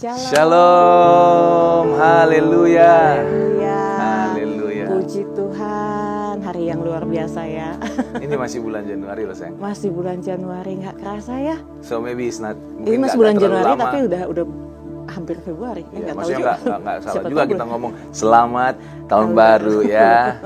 Shalom. Shalom. Haleluya. Haleluya. Haleluya. Puji Tuhan, hari yang luar biasa ya. Ini masih bulan Januari loh sayang. Masih bulan Januari, nggak kerasa ya. So maybe it's not. Ini masih bulan Januari lama. Tapi udah hampir Februari. Ya, nggak maksudnya nggak salah Siapa juga tahu kita ngomong selamat tahun baru ya.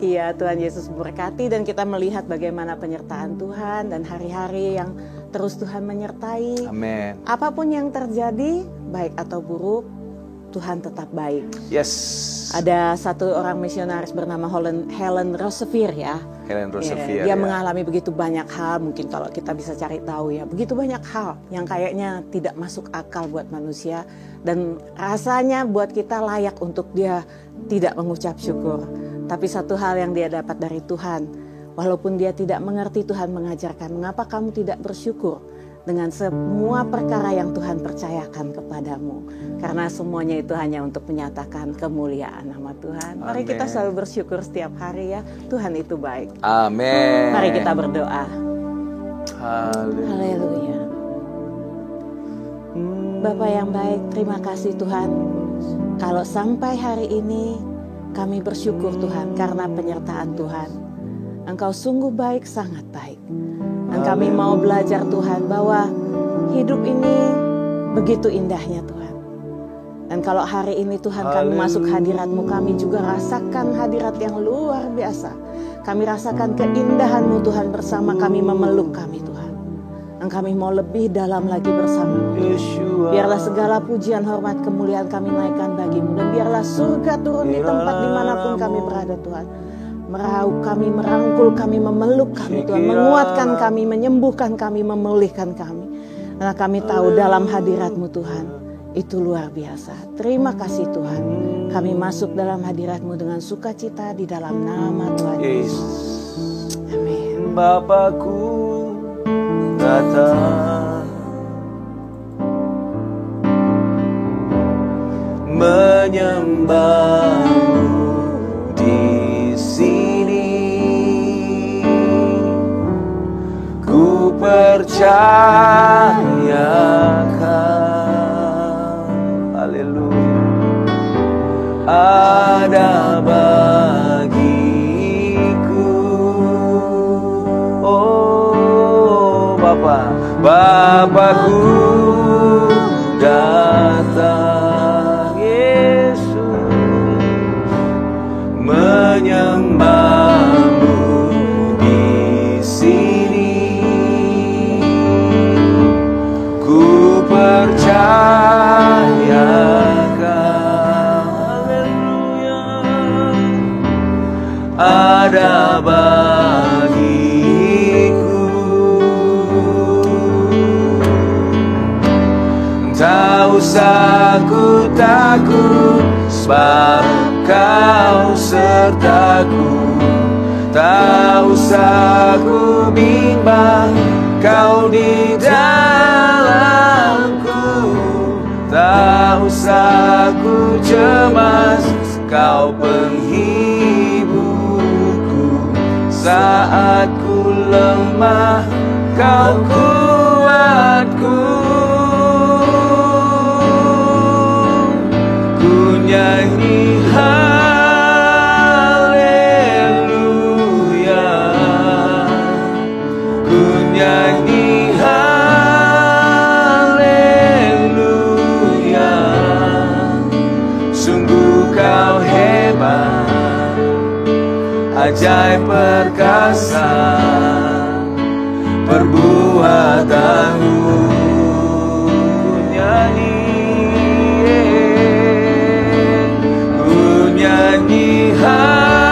Iya, Tuhan Yesus memberkati dan kita melihat bagaimana penyertaan Tuhan dan hari-hari yang terus Tuhan menyertai. Amin. Apapun yang terjadi, baik atau buruk, Tuhan tetap baik. Yes. Ada satu orang misionaris bernama Helen Roseveare ya. Helen Roseveare. Dia mengalami begitu banyak hal, mungkin kalau kita bisa cari tahu ya, begitu banyak hal yang kayaknya tidak masuk akal buat manusia dan rasanya buat kita layak untuk dia tidak mengucap syukur. Tapi satu hal yang dia dapat dari Tuhan, walaupun dia tidak mengerti, Tuhan mengajarkan mengapa kamu tidak bersyukur dengan semua perkara yang Tuhan percayakan kepadamu. Karena semuanya itu hanya untuk menyatakan kemuliaan nama Tuhan. Mari kita selalu bersyukur setiap hari ya. Tuhan itu baik. Amin. Mari kita berdoa. Haleluya. Bapa yang baik, terima kasih Tuhan. Kalau sampai hari ini kami bersyukur Tuhan karena penyertaan Tuhan. Engkau sungguh baik, sangat baik. Dan kami mau belajar Tuhan bahwa hidup ini begitu indahnya Tuhan. Dan kalau hari ini Tuhan kami masuk hadirat-Mu, kami juga rasakan hadirat yang luar biasa. Kami rasakan keindahan-Mu Tuhan, bersama kami memeluk kami Tuhan. Dan kami mau lebih dalam lagi bersama-Mu. Biarlah segala pujian, hormat, kemuliaan kami naikkan bagi-Mu. Dan biarlah surga turun di tempat dimanapun kami berada Tuhan. Meraup kami, merangkul kami, memeluk kami Tuhan, menguatkan kami, menyembuhkan kami, memulihkan kami. Karena kami tahu dalam hadirat-Mu Tuhan, itu luar biasa. Terima kasih Tuhan, kami masuk dalam hadirat-Mu dengan sukacita di dalam nama Tuhan Yesus. Amin. Bapakku datang menyembah-Mu di sini, ku percayakan, haleluya, ada bagiku. Oh Bapakku datang, Yesus, menyembah-Mu di sini, ku percayakan, haleluya, ada bagiku. Tak usah ku takut, sebab Kau sertaku. Tak usah ku bimbang, Kau di dalamku. Tak usah ku cemas, Kau penghiburku. Saat ku lemah, Kau kuatku. Nyanyi haleluya, ku nyanyi haleluya. Sungguh Kau hebat, ajaib perkasa perbuatan-Mu. Ku nyanyi, nyanyi haleluya,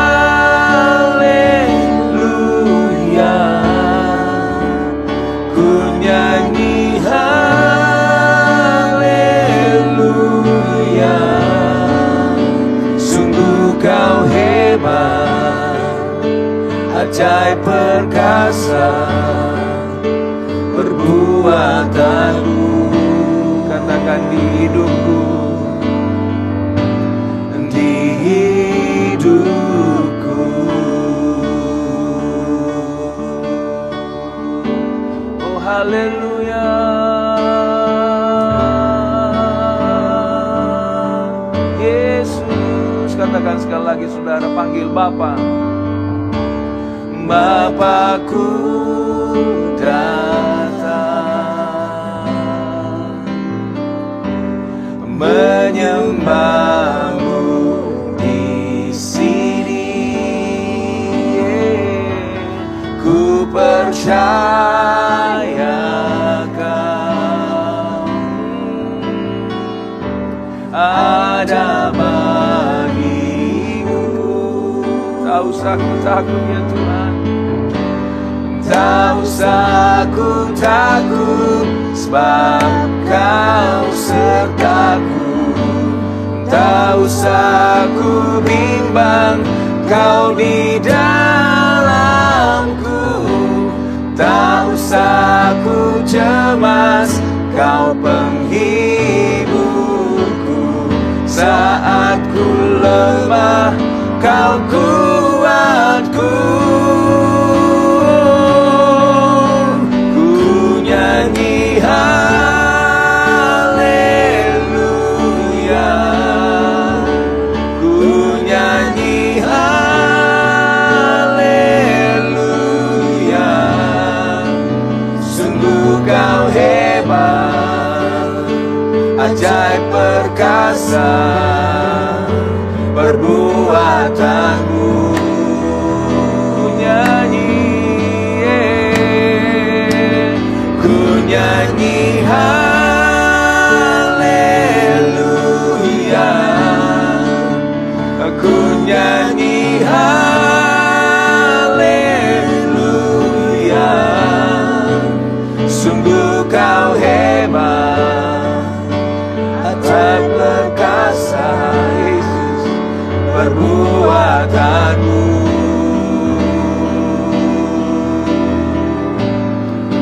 ku nyanyi haleluya. Sungguh Kau hebat, ajaib perkasa perbuatan-Mu. Katakan di hidupku, hidupku. Oh haleluya. sekali lagi saudara panggil Bapa. Bapakku datang menyembahmu di sini. Ku percaya Kau ada bagiku. Tak usah ku takut ya Tuhan, tak usah ku takut, sebab Kau sertaku. Tak usah ku bimbang, Kau di dalamku. Tak usah ku cemas, Kau penghiburku. Saat ku lemah, Kau kuatku. Ku nyanyi haleluya, ku nyanyi haleluya. Sungguh Kau hebat, ajaib perkasa perbuatanmu. Ku nyanyi haleluya, ku nyanyi haleluya. Sungguh Kau hebat, ajaib perkasa Yesus perbuatanmu.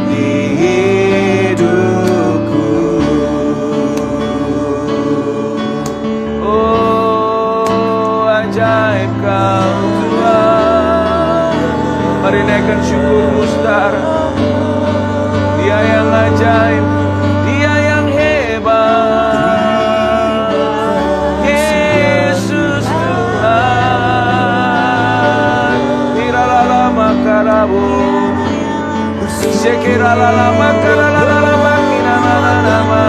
Di hidupku, oh ajaib Kau Tuhan. Mari naikkan syukurmu saudara. Dia yang ajaib, Dia yang hebat, Yesus Tuhan. Iralala makarabu, sekiralala makaralala makinananama.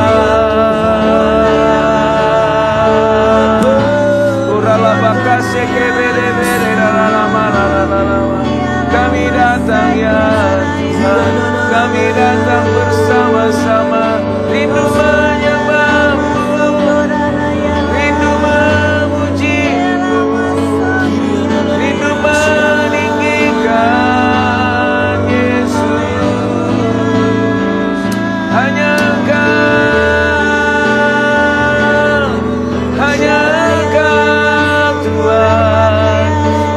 Urala baka sekebede-bede ralala manananama. Kami datang ya Tuhan, kami datang bersama-sama, rindu menyembah-Mu, rindu memuji-Mu, rindu meninggikan Yesus. Hanya Engkau Tuhan.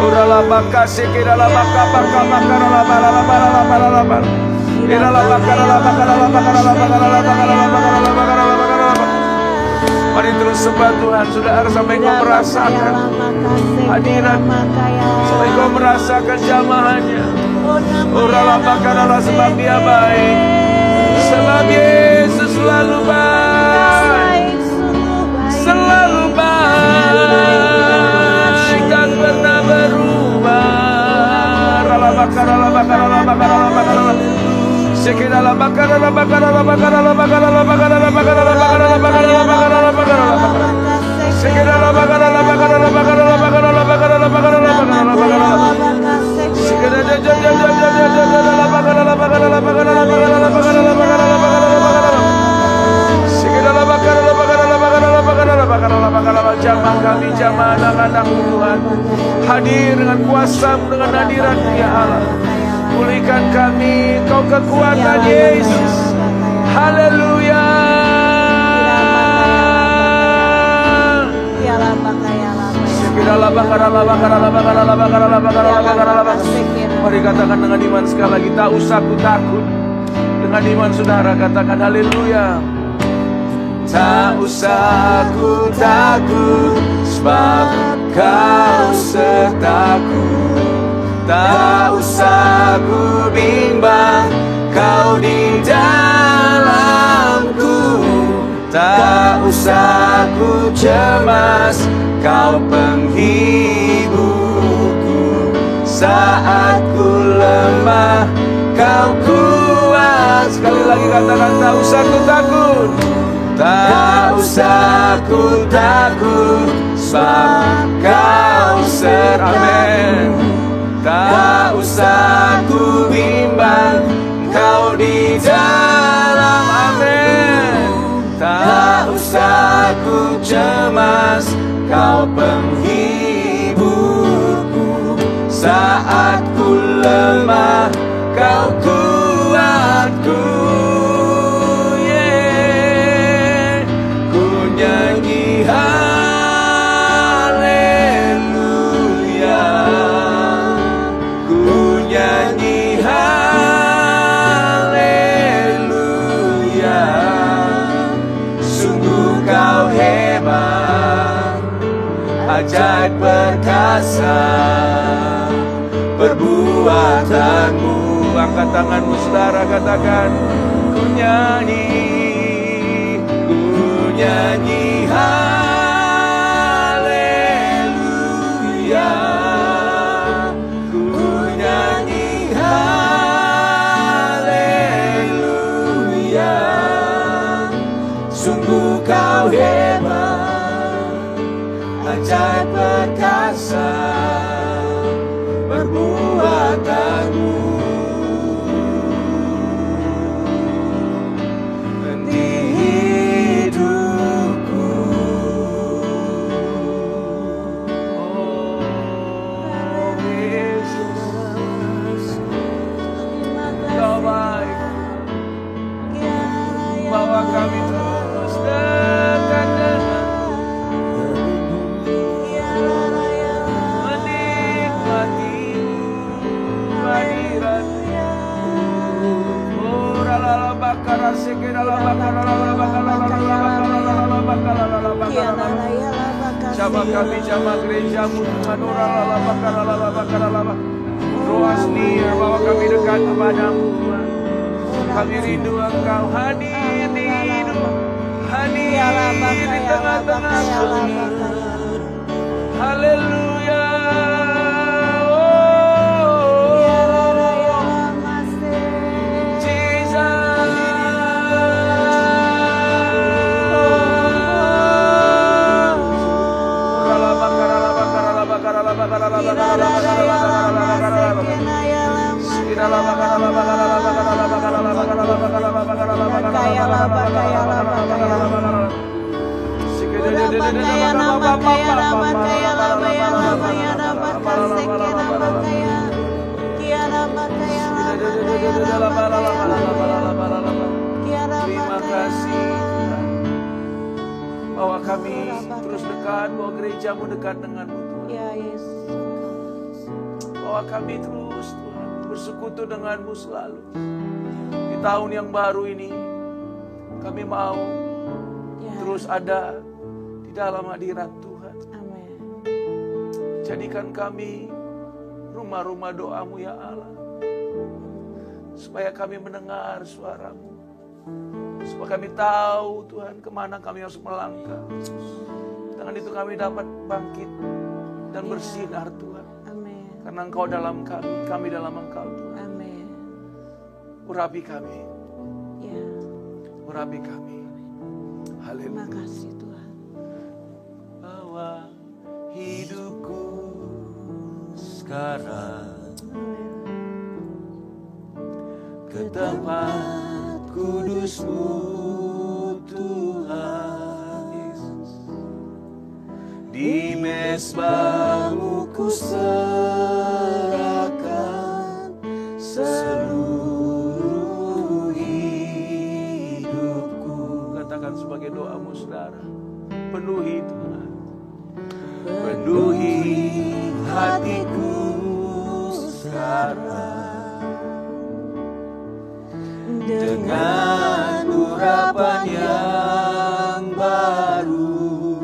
Urala baka sekirala baka baka baka rala bala bala bala bala. Mari terus sembah Tuhan, saudara, sampai kau merasakan hadirat, sampai kau merasakan jamahannya. Uralah bakaralah, sebab Dia baik, sebab Yesus selalu baik, selalu baik, tak pernah berubah. Ralah bakaralah bakaralah bakaralah bakaralah. Sekiranya bakaralah bakaralah bakaralah bakaralah bakaralah bakaralah bakaralah bakaralah bakaralah bakaralah. Sekiranya bakaralah bakaralah bakaralah bakaralah bakaralah bakaralah bakaralah bakaralah. Sekiranya bakaralah bakaralah bakaralah bakaralah bakaralah bakaralah bakaralah bakaralah. Sekiranya bakaralah bakaralah bakaralah bakaralah bakaralah bakaralah. Jamaah kami, jamaah anak-anak Tuhan, hadir dengan kuasa-Mu, dengan hadirat-Mu ya Allah. Pulihkan kami, Kau kekuatan Yesus. Haleluya. Mari katakan dengan iman sekali lagi, tak usah ku takut. Dengan iman saudara katakan haleluya. Tak usah ku takut, sebab Kau sertaku. Tak usah ku bimbang, Kau di dalamku. Tak usah ku cemas, Kau penghiburku. Saat ku lemah, Kau kuat. Sekali lagi katakan, tak usah ku takut. Tak usah ku takut, sebab Kau serta. Tak usah ku bimbang, Kau di dalam. Amin. Tak usah ku cemas, Kau penghiburku. Saat ku lemah, Kau kuatku. Yeah. Ku nyanyi haleluya, ku nyanyi haleluya. Sungguh Kau hebat, ajaib perkasa perbuatanmu. Angkat tanganmu saudara, katakan, ku nyanyi haleluya, ku nyanyi haleluya. Sungguh Kau hebat, ajaib perkasa perbuatanmu. Di hidupku, oh Yesus, Kau baik. Bawa kami terus dekat denganmu, menikmati hadirat-Mu. Oh ralala bakara sekedala bakara Jamaah kami, jamaah gereja-Mu Tuhan. Oh ralala bakara. Draw us near, bawa kami dekat kepadamu Tuhan. Kami rindu Engkau hadir di hidup, hadir di tengah-tengah kami. Haleluya. Terima kasih Tuhan, bahwa kami terus dekat, bahwa gereja-Mu dekat dengan-Mu Tuhan. Ya Yesus. Bahwa kami terus Tuhan bersekutu dengan-Mu selalu. Di tahun yang baru ini kami mau terus ada di dalam hadirat Tuhan. Amin. Jadikan kami rumah-rumah doa-Mu ya Allah, supaya kami mendengar suara-Mu, supaya kami tahu Tuhan kemana kami harus melangkah. Dengan itu kami dapat bangkit dan bersinar Tuhan. Amin. Karena Engkau dalam kami dalam Engkau Tuhan. Amin. Urapi kami, Ya. urapi kami. Terima Haleluya. kasih Tuhan. Bawa hidupku sekarang ke tempat kudus-Mu Tuhan Yesus. Di mezbah-Mu ku serahkan seluruh hidupku. Katakan sebagai doa-Mu saudara. Penuhi Tuhan, penuhi hatiku sekarang dengan urapan yang baru,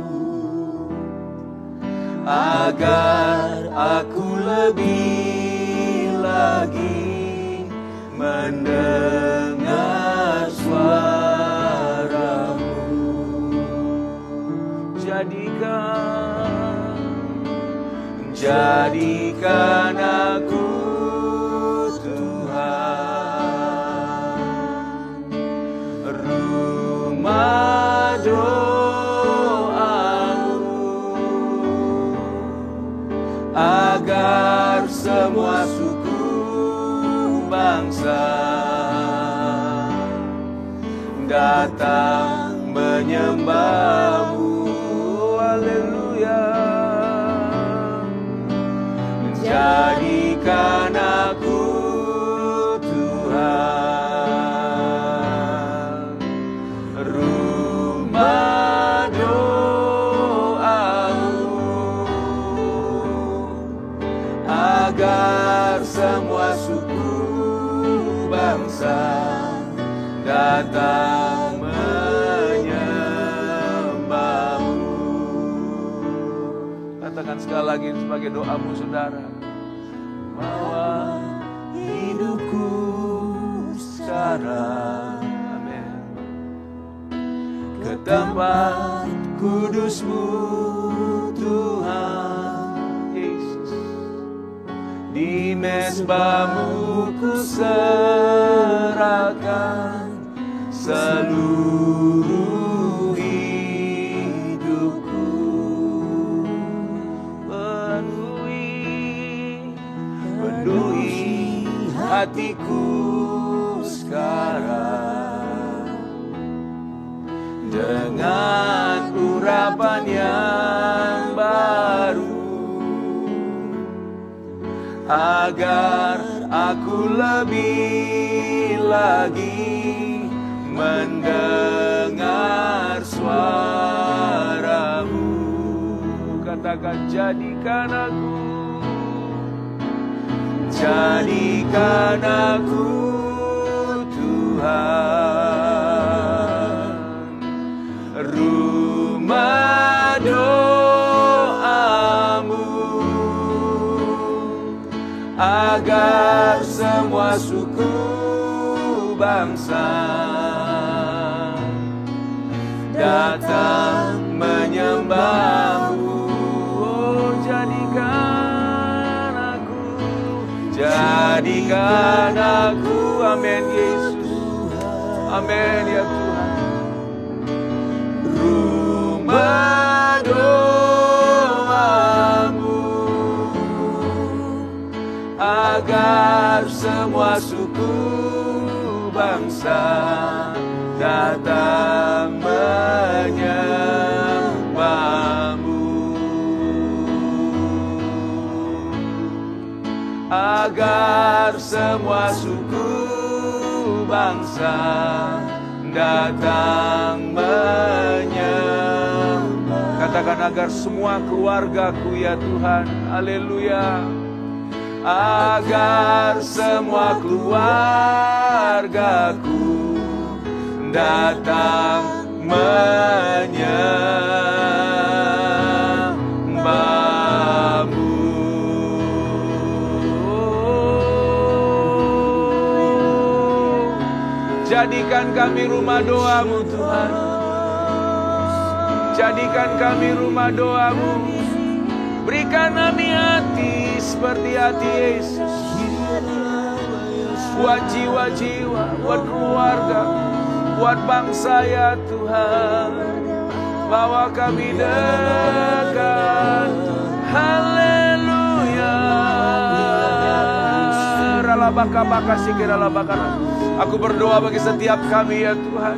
agar aku lebih lagi mendengar suara-Mu. Jadikan Jadikan aku Tuhan rumah doamu, agar semua suku bangsa datang menyembahmu. Haleluya. Jadikan aku Tuhan rumah doamu, agar semua suku bangsa datang menyembahmu. Katakan sekali lagi sebagai doamu saudara. Bawa hidupku sekarang, amin, ke tempat kudus-Mu Tuhan Yesus. Di mezbah-Mu ku serahkan seluruh hidupku. Penuhi hatiku sekarang dengan urapan yang baru, agar aku lebih lagi mendengar suara-Mu. Katakan, jadikan aku, jadikan aku Tuhan rumah doamu, agar semua suku bangsa datang menyembahmu. Oh, jadikan aku, amin Yesus, amin ya Tuhan, rumah doamu, agar semua suku bangsa datang menyembahmu, agar semua suku bangsa datang menyembah. Katakan, agar semua keluargaku ya Tuhan, haleluya, agar semua keluargaku datang menyembahmu. Jadikan kami rumah doamu Tuhan, jadikan kami rumah doamu. Berikan kami hati seperti hati Yesus, buat jiwa-jiwa, buat keluarga, buat bangsa ya Tuhan. Bawa kami dekat, haleluya. Ralabaka-baka sikiralabakana. Aku berdoa bagi setiap kami ya Tuhan,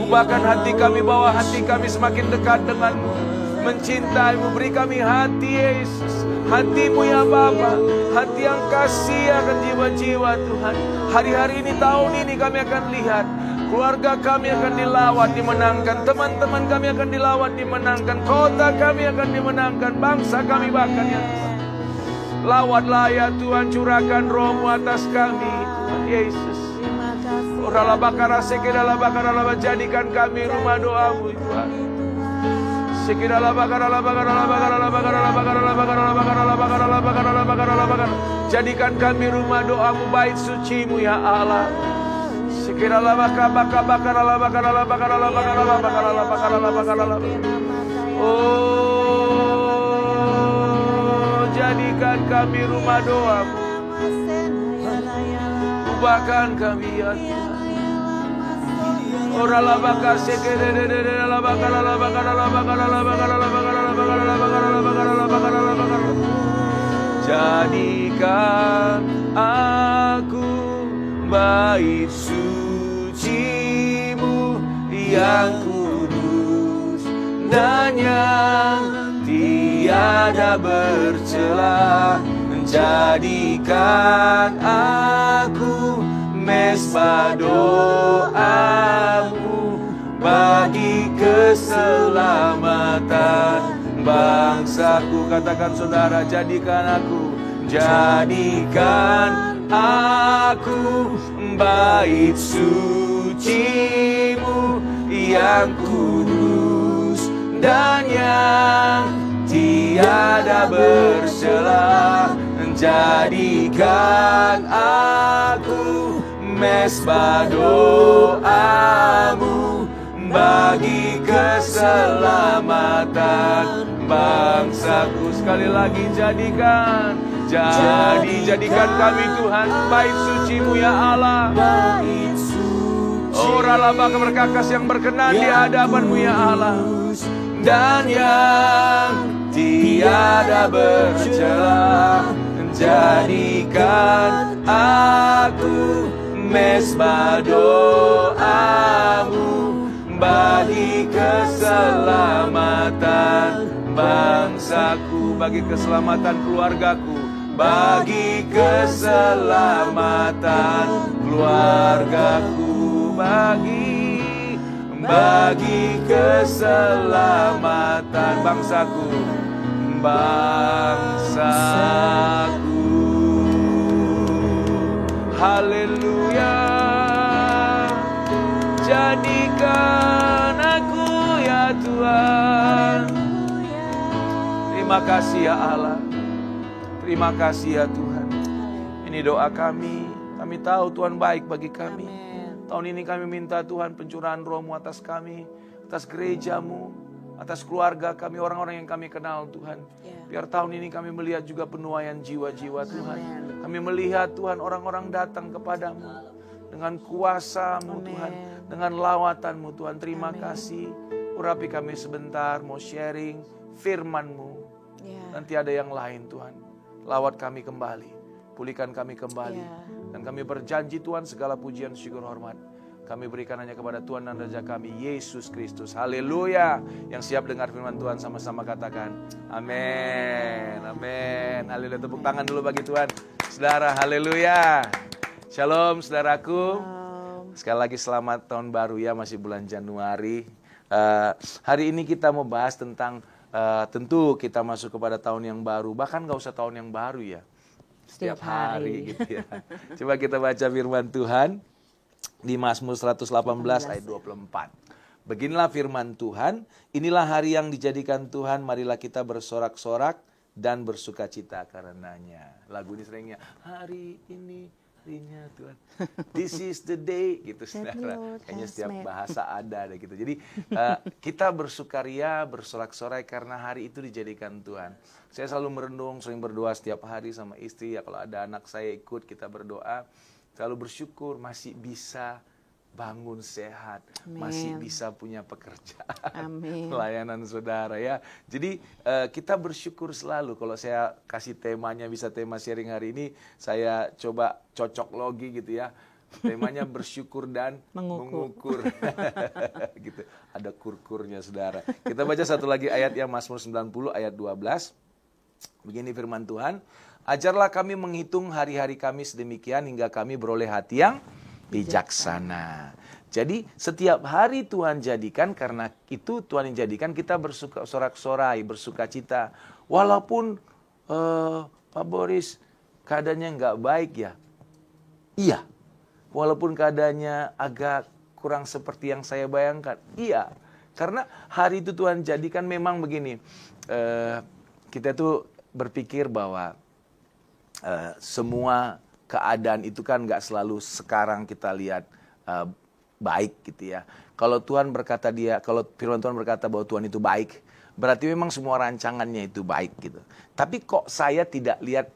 ubahkan hati kami, bawa hati kami semakin dekat denganmu, mencintaimu. Beri kami hati Yesus, hatimu ya Bapa, hati yang kasih akan jiwa-jiwa Tuhan. Hari-hari ini, tahun ini kami akan lihat keluarga kami akan dilawat, dimenangkan, teman-teman kami akan dilawat, dimenangkan, kota kami akan dimenangkan, bangsa kami bahkan ya Tuhan. Lawatlah ya Tuhan, curahkan roh-Mu atas kami Tuhan Yesus. Jadikan kami rumah doamu Tuhan. Jadikan kami rumah doamu, bait sucimu ya Allah. Oh, jadikan jadikan kami rumah doa-Mu. Ubahkan kami ya Tuhan. Jadikan aku bait suci-Mu yang kudus dan yang tiada bercela. Jadikan aku mesbah doa-Mu bagi keselamatan bangsaku. Katakan saudara, jadikan aku bait suci-Mu yang kudus dan yang tiada bercela. Jadikan aku mesbah doa-Mu bagi keselamatan bangsaku. Sekali lagi, jadikan kami Tuhan bait suci-Mu ya Allah. Oh ralaba keberkakas yang berkenan di hadapan-Mu ya Allah, dan yang tiada bercela. Jadikan aku mesbah doa-Mu bagi keselamatan bangsaku, bagi keselamatan keluargaku, bagi keselamatan keluargaku, bagi keselamatan bangsaku. Haleluya. Jadikan aku ya Tuhan. Terima kasih ya Allah. Terima kasih ya Tuhan. Ini doa kami. Kami tahu Tuhan baik bagi kami. Tahun ini kami minta Tuhan pencurahan Roh-Mu atas kami, atas gereja-Mu, atas keluarga kami, orang-orang yang kami kenal Tuhan. Biar tahun ini kami melihat juga penuaian jiwa-jiwa Tuhan. Kami melihat Tuhan orang-orang datang kepadamu dengan kuasa-Mu Tuhan, dengan lawatan-Mu Tuhan. Terima kasih. Urapi kami sebentar, mau sharing firman-Mu. Nanti ada yang lain Tuhan. Lawat kami kembali, pulihkan kami kembali. Dan kami berjanji Tuhan, segala pujian, syukur, hormat kami berikan hanya kepada Tuhan dan Raja kami, Yesus Kristus. Haleluya. Yang siap dengar firman Tuhan sama-sama katakan amin. Amin. Haleluya. Tepuk tangan dulu bagi Tuhan, saudara. Haleluya. Shalom saudaraku. Sekali lagi selamat tahun baru ya, masih bulan Januari. Hari ini kita mau bahas tentang tentu kita masuk kepada tahun yang baru. Bahkan gak usah tahun yang baru ya, setiap hari gitu ya. Coba kita baca firman Tuhan di Mazmur 118 ayat 24. Beginilah firman Tuhan, inilah hari yang dijadikan Tuhan, marilah kita bersorak-sorak dan bersukacita karenanya. Lagu ini seringnya, hari ini harinya Tuhan, this is the day, gitu saudara. Kayaknya setiap bahasa ada gitu. Jadi kita bersukaria, bersorak-sorai karena hari itu dijadikan Tuhan. Saya selalu merenung, sering berdoa setiap hari sama istri ya, kalau ada anak saya ikut kita berdoa. Selalu bersyukur masih bisa bangun sehat, masih bisa punya pekerjaan, pelayanan saudara ya. Jadi kita bersyukur selalu. Kalau saya kasih temanya, bisa tema sharing hari ini, saya coba cocok logi gitu ya. Temanya bersyukur dan mengukur. Gitu. Ada kurkurnya saudara. Kita baca satu lagi ayat yang Mazmur 90 ayat 12. Begini firman Tuhan. Ajarlah kami menghitung hari-hari kami sedemikian hingga kami beroleh hati yang bijaksana. Jadi setiap hari Tuhan jadikan, karena itu Tuhan yang jadikan kita bersorak-sorai, bersukacita. Walaupun Pak Boris keadaannya nggak baik ya. Iya. Walaupun keadaannya agak kurang seperti yang saya bayangkan. Iya. Karena hari itu Tuhan jadikan memang begini. Kita tuh berpikir bahwa semua keadaan itu kan nggak selalu sekarang kita lihat baik gitu ya. Kalau Tuhan berkata kalau firman Tuhan berkata bahwa Tuhan itu baik, berarti memang semua rancangannya itu baik gitu. Tapi kok saya tidak lihat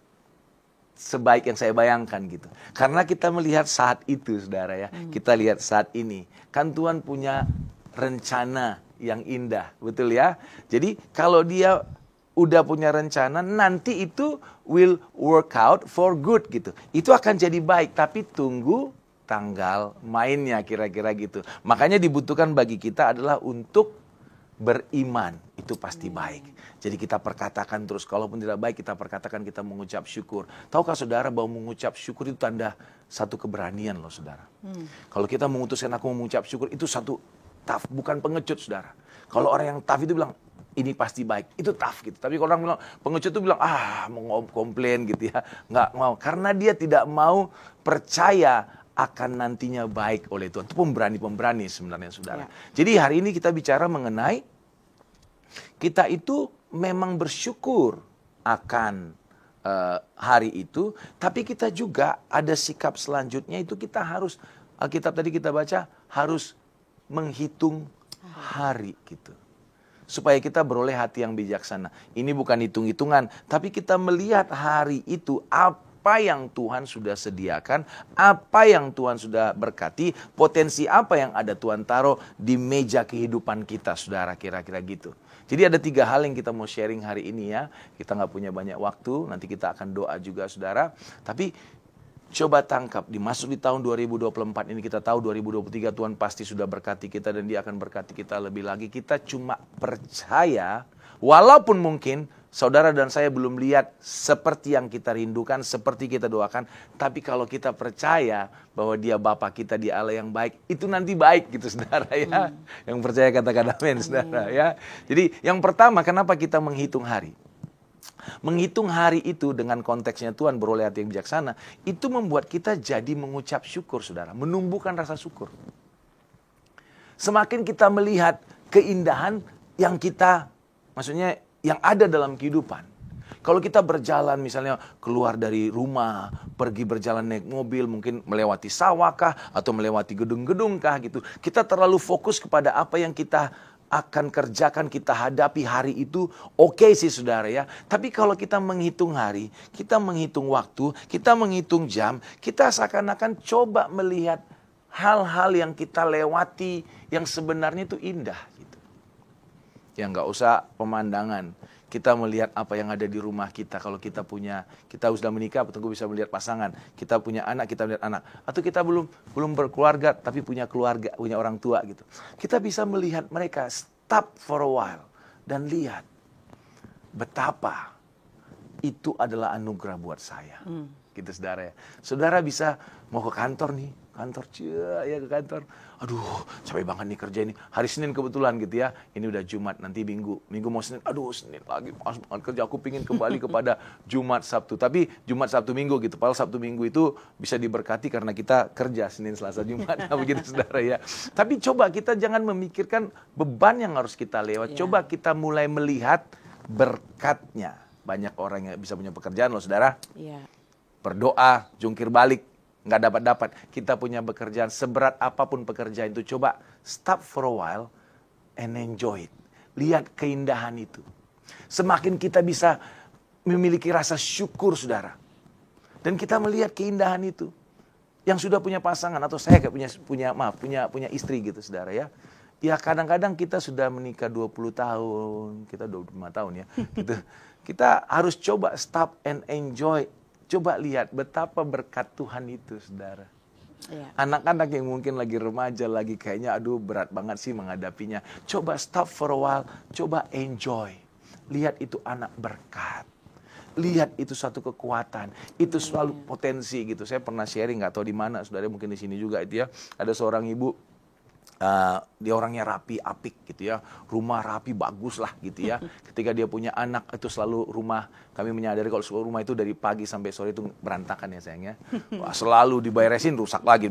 sebaik yang saya bayangkan gitu. Karena kita melihat saat itu, saudara ya. Kita lihat saat ini. Kan Tuhan punya rencana yang indah, betul ya. Jadi kalau dia udah punya rencana, nanti itu will work out for good gitu. Itu akan jadi baik, tapi tunggu tanggal mainnya kira-kira gitu. Makanya dibutuhkan bagi kita adalah untuk beriman. Itu pasti baik. Jadi kita perkatakan terus, kalaupun tidak baik kita perkatakan, kita mengucap syukur. Tahukah saudara bahwa mengucap syukur itu tanda satu keberanian loh saudara. Kalau kita mengutuskan aku mengucap syukur, itu satu tough, bukan pengecut saudara. Kalau orang yang tough itu bilang, ini pasti baik, itu tough gitu. Tapi kalau orang bilang, pengecut itu bilang, mau komplain gitu ya. Nggak mau, karena dia tidak mau percaya akan nantinya baik oleh Tuhan. Itu pemberani-pemberani sebenarnya saudara. Jadi hari ini kita bicara mengenai kita itu memang bersyukur akan hari itu, tapi kita juga ada sikap selanjutnya itu kita harus, Alkitab tadi kita baca, harus menghitung hari gitu. Supaya kita beroleh hati yang bijaksana. Ini bukan hitung-hitungan, tapi kita melihat hari itu apa yang Tuhan sudah sediakan, apa yang Tuhan sudah berkati, potensi apa yang ada Tuhan taruh di meja kehidupan kita, saudara, kira-kira gitu. Jadi ada 3 hal yang kita mau sharing hari ini ya. Kita nggak punya banyak waktu, nanti kita akan doa juga, saudara. Tapi coba tangkap, masuk di tahun 2024 ini, kita tahu 2023 Tuhan pasti sudah berkati kita dan Dia akan berkati kita lebih lagi. Kita cuma percaya, walaupun mungkin saudara dan saya belum lihat seperti yang kita rindukan, seperti kita doakan. Tapi kalau kita percaya bahwa Dia Bapa kita, Dia Allah yang baik, itu nanti baik gitu saudara ya. Yang percaya katakan amin saudara ya. Jadi yang pertama, kenapa kita menghitung hari? Menghitung hari itu dengan konteksnya Tuhan beroleh hati yang bijaksana, itu membuat kita jadi mengucap syukur saudara. Menumbuhkan rasa syukur. Semakin kita melihat keindahan yang kita, maksudnya yang ada dalam kehidupan. Kalau kita berjalan misalnya keluar dari rumah, pergi berjalan naik mobil, mungkin melewati sawah kah, atau melewati gedung-gedung kah gitu. Kita terlalu fokus kepada apa yang kita akan kerjakan, kita hadapi hari itu, oke sih saudara ya. Tapi kalau kita menghitung hari, kita menghitung waktu, kita menghitung jam, kita seakan-akan coba melihat hal-hal yang kita lewati yang sebenarnya itu indah gitu. Ya nggak usah pemandangan. Kita melihat apa yang ada di rumah kita. Kalau kita sudah menikah, tentu bisa melihat pasangan. Kita punya anak, kita melihat anak. Atau kita belum berkeluarga, tapi punya keluarga, punya orang tua gitu. Kita bisa melihat mereka, stop for a while. Dan lihat betapa itu adalah anugerah buat saya. Gitu saudara ya. Saudara bisa mau ke kantor nih. Ke kantor. Aduh, capek banget nih kerja ini. Hari Senin kebetulan gitu ya. Ini udah Jumat, nanti Minggu. Minggu mau Senin. Aduh, Senin lagi pas banget kerja. Aku pingin kembali kepada Jumat, Sabtu. Tapi Jumat, Sabtu, Minggu gitu. Padahal Sabtu, Minggu itu bisa diberkati karena kita kerja Senin, Selasa, Jumat. Nah, begitu saudara ya. Tapi coba kita jangan memikirkan beban yang harus kita lewat. Coba kita mulai melihat berkatnya. Banyak orang yang bisa punya pekerjaan loh saudara. Berdoa, jungkir balik. Nggak dapat-dapat. Kita punya pekerjaan, seberat apapun pekerjaan itu, coba stop for a while and enjoy it. Lihat keindahan itu. Semakin kita bisa memiliki rasa syukur saudara. Dan kita melihat keindahan itu. Yang sudah punya pasangan, atau saya punya istri gitu saudara ya. Ya kadang-kadang kita sudah menikah 20 tahun, kita 25 tahun ya. Gitu. Kita harus coba stop and enjoy. Coba lihat betapa berkat Tuhan itu, saudara. Anak-anak yang mungkin lagi remaja, lagi kayaknya aduh berat banget sih menghadapinya. Coba stop for a while, coba enjoy. Lihat itu anak berkat. Lihat itu satu kekuatan. Itu selalu potensi gitu. Saya pernah sharing, nggak tahu di mana, saudara mungkin di sini juga itu ya. Ada seorang ibu, dia orangnya rapi, apik gitu ya. Rumah rapi, bagus lah gitu ya. Ketika dia punya anak, itu selalu rumah, kami menyadari kalau rumah itu dari pagi sampai sore itu berantakan ya sayangnya. Wah, selalu diberesin, rusak lagi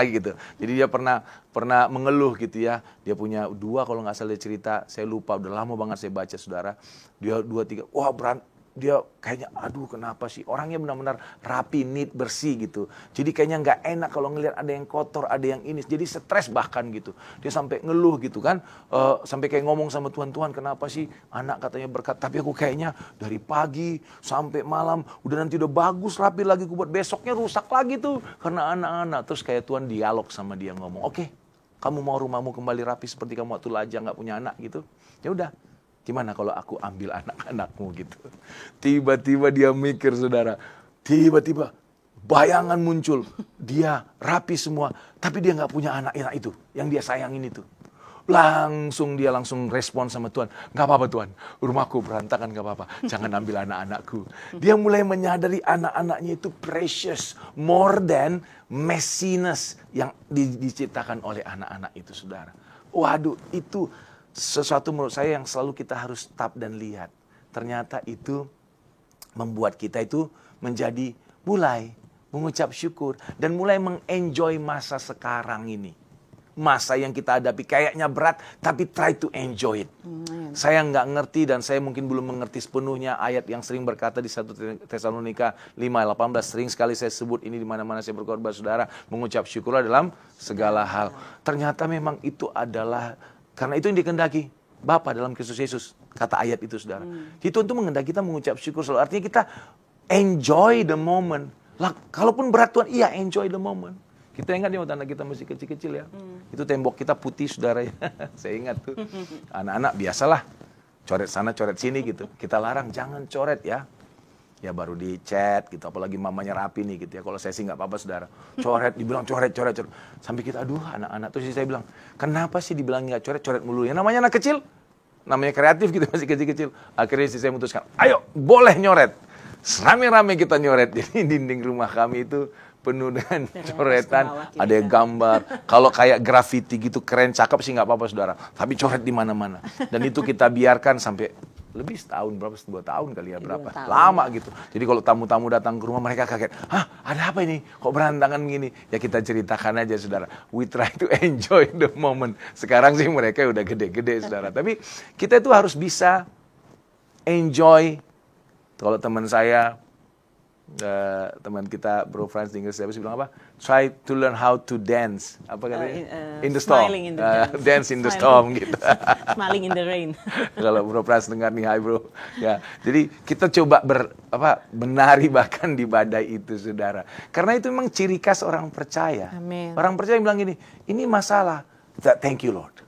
gitu. Jadi dia pernah mengeluh gitu ya. Dia punya 2 kalau nggak salah cerita, saya lupa, udah lama banget saya baca saudara. Dia 2, 3, wah dia kayaknya aduh kenapa sih, orangnya benar-benar rapi, neat, bersih gitu. Jadi kayaknya nggak enak kalau ngelihat ada yang kotor, ada yang ini. Jadi stres bahkan gitu. Dia sampai ngeluh gitu kan, sampai kayak ngomong sama Tuhan, Tuhan kenapa sih anak katanya berkat, tapi aku kayaknya dari pagi sampai malam udah nanti udah bagus rapi lagi, aku buat besoknya rusak lagi tuh karena anak-anak. Terus kayak Tuhan dialog sama dia ngomong, oke, kamu mau rumahmu kembali rapi seperti kamu waktu lajang nggak punya anak gitu, ya udah. Gimana kalau aku ambil anak-anakmu gitu. Tiba-tiba dia mikir saudara. Tiba-tiba bayangan muncul. Dia rapi semua. Tapi dia gak punya anak-anak itu. Yang dia sayangin itu. Langsung dia respon sama Tuhan. Gak apa-apa Tuhan. Rumahku berantakan gak apa-apa. Jangan ambil anak-anakku. Dia mulai menyadari anak-anaknya itu precious. More than messiness yang diciptakan oleh anak-anak itu saudara. Waduh itu sesuatu menurut saya yang selalu kita harus stop dan lihat. Ternyata itu membuat kita itu menjadi mulai mengucap syukur dan mulai mengenjoy masa sekarang ini. Masa yang kita hadapi kayaknya berat, tapi try to enjoy it. Saya nggak ngerti dan saya mungkin belum mengerti sepenuhnya ayat yang sering berkata di 1 Tesalonika 5:18. Sering sekali saya sebut ini di mana-mana saya berkhotbah saudara. Mengucap syukurlah dalam segala hal. Ternyata memang itu adalah, karena itu yang dikehendaki Bapa dalam Kristus Yesus. Kata ayat itu saudara. Itu untuk mengendaki kita mengucap syukur selalu. Artinya kita enjoy the moment. Lah, kalaupun berat Tuhan, iya enjoy the moment. Kita ingat ya waktu anak kita masih kecil-kecil ya. Itu tembok kita putih saudara ya. Saya ingat tuh. Anak-anak biasalah. Coret sana, coret sini gitu. Kita larang, jangan coret ya. Ya baru dicat gitu. Apalagi mamanya rapi nih gitu ya. Kalau saya sih nggak apa-apa saudara. Coret, dibilang coret. Sampai kita aduh anak-anak. Terus saya bilang, kenapa sih dibilang nggak coret? Coret mulu. Ya namanya anak kecil. Namanya kreatif gitu masih kecil-kecil. Akhirnya saya memutuskan, ayo boleh nyoret. Rame-rame kita nyoret. Jadi dinding rumah kami itu penuh dengan coretan, ada gambar. Kalau kayak graffiti gitu keren, cakep sih nggak apa-apa saudara. Tapi coret di mana-mana. Dan itu kita biarkan sampai lebih setahun, 2 tahun kali ya, berapa? Lama gitu. Jadi kalau tamu-tamu datang ke rumah mereka kaget, hah ada apa ini? Kok berantakan gini? Ya kita ceritakan aja saudara. We try to enjoy the moment. Sekarang sih mereka udah gede-gede saudara. Tapi kita itu harus bisa enjoy. Kalau teman saya, teman kita Bro Franz di Inggris, siapa sih bilang apa? Try to learn how to dance. Apa katanya? In the storm. Dance in the storm gitu. Smiling in the rain. Kalau Bro Franz dengar nih, hai bro. Ya, jadi kita coba menari bahkan di badai itu saudara. Karena itu memang ciri khas orang percaya. Amen. Orang percaya bilang gini, ini masalah. Thank you Lord.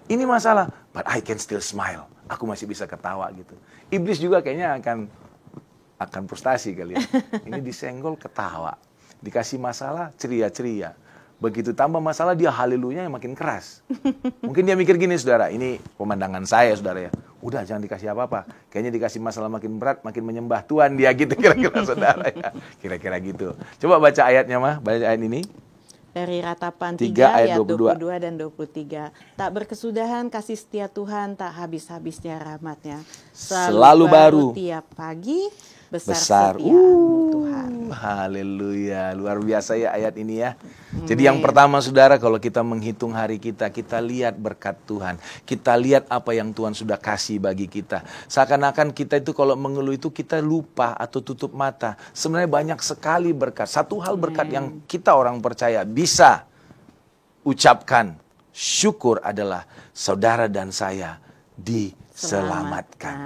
Ini masalah, but I can still smile. Aku masih bisa ketawa gitu. Iblis juga kayaknya akan frustasi kali ya. Ini disenggol ketawa. Dikasih masalah ceria-ceria. Begitu tambah masalah dia haleluya yang makin keras. Mungkin dia mikir gini saudara, ini pemandangan saya saudara ya. Udah jangan dikasih apa-apa. Kayaknya dikasih masalah makin berat, makin menyembah Tuhan dia gitu kira-kira saudara ya. Kira-kira gitu. Coba baca ayatnya mah, baca ayat ini. Dari Ratapan 3 3 ayat ayat 22 dan 23. Tak berkesudahan kasih setia Tuhan, tak habis-habisnya rahmatnya. Selalu baru tiap pagi. Besar Tuhan. Haleluya, luar biasa ya ayat ini ya. Jadi yang pertama saudara, kalau kita menghitung hari kita lihat berkat Tuhan. Kita lihat apa yang Tuhan sudah kasih bagi kita. Seakan-akan kita itu kalau mengeluh itu kita lupa atau tutup mata. Sebenarnya banyak sekali berkat. Satu hal berkat yang kita orang percaya bisa ucapkan syukur adalah saudara dan saya diselamatkan.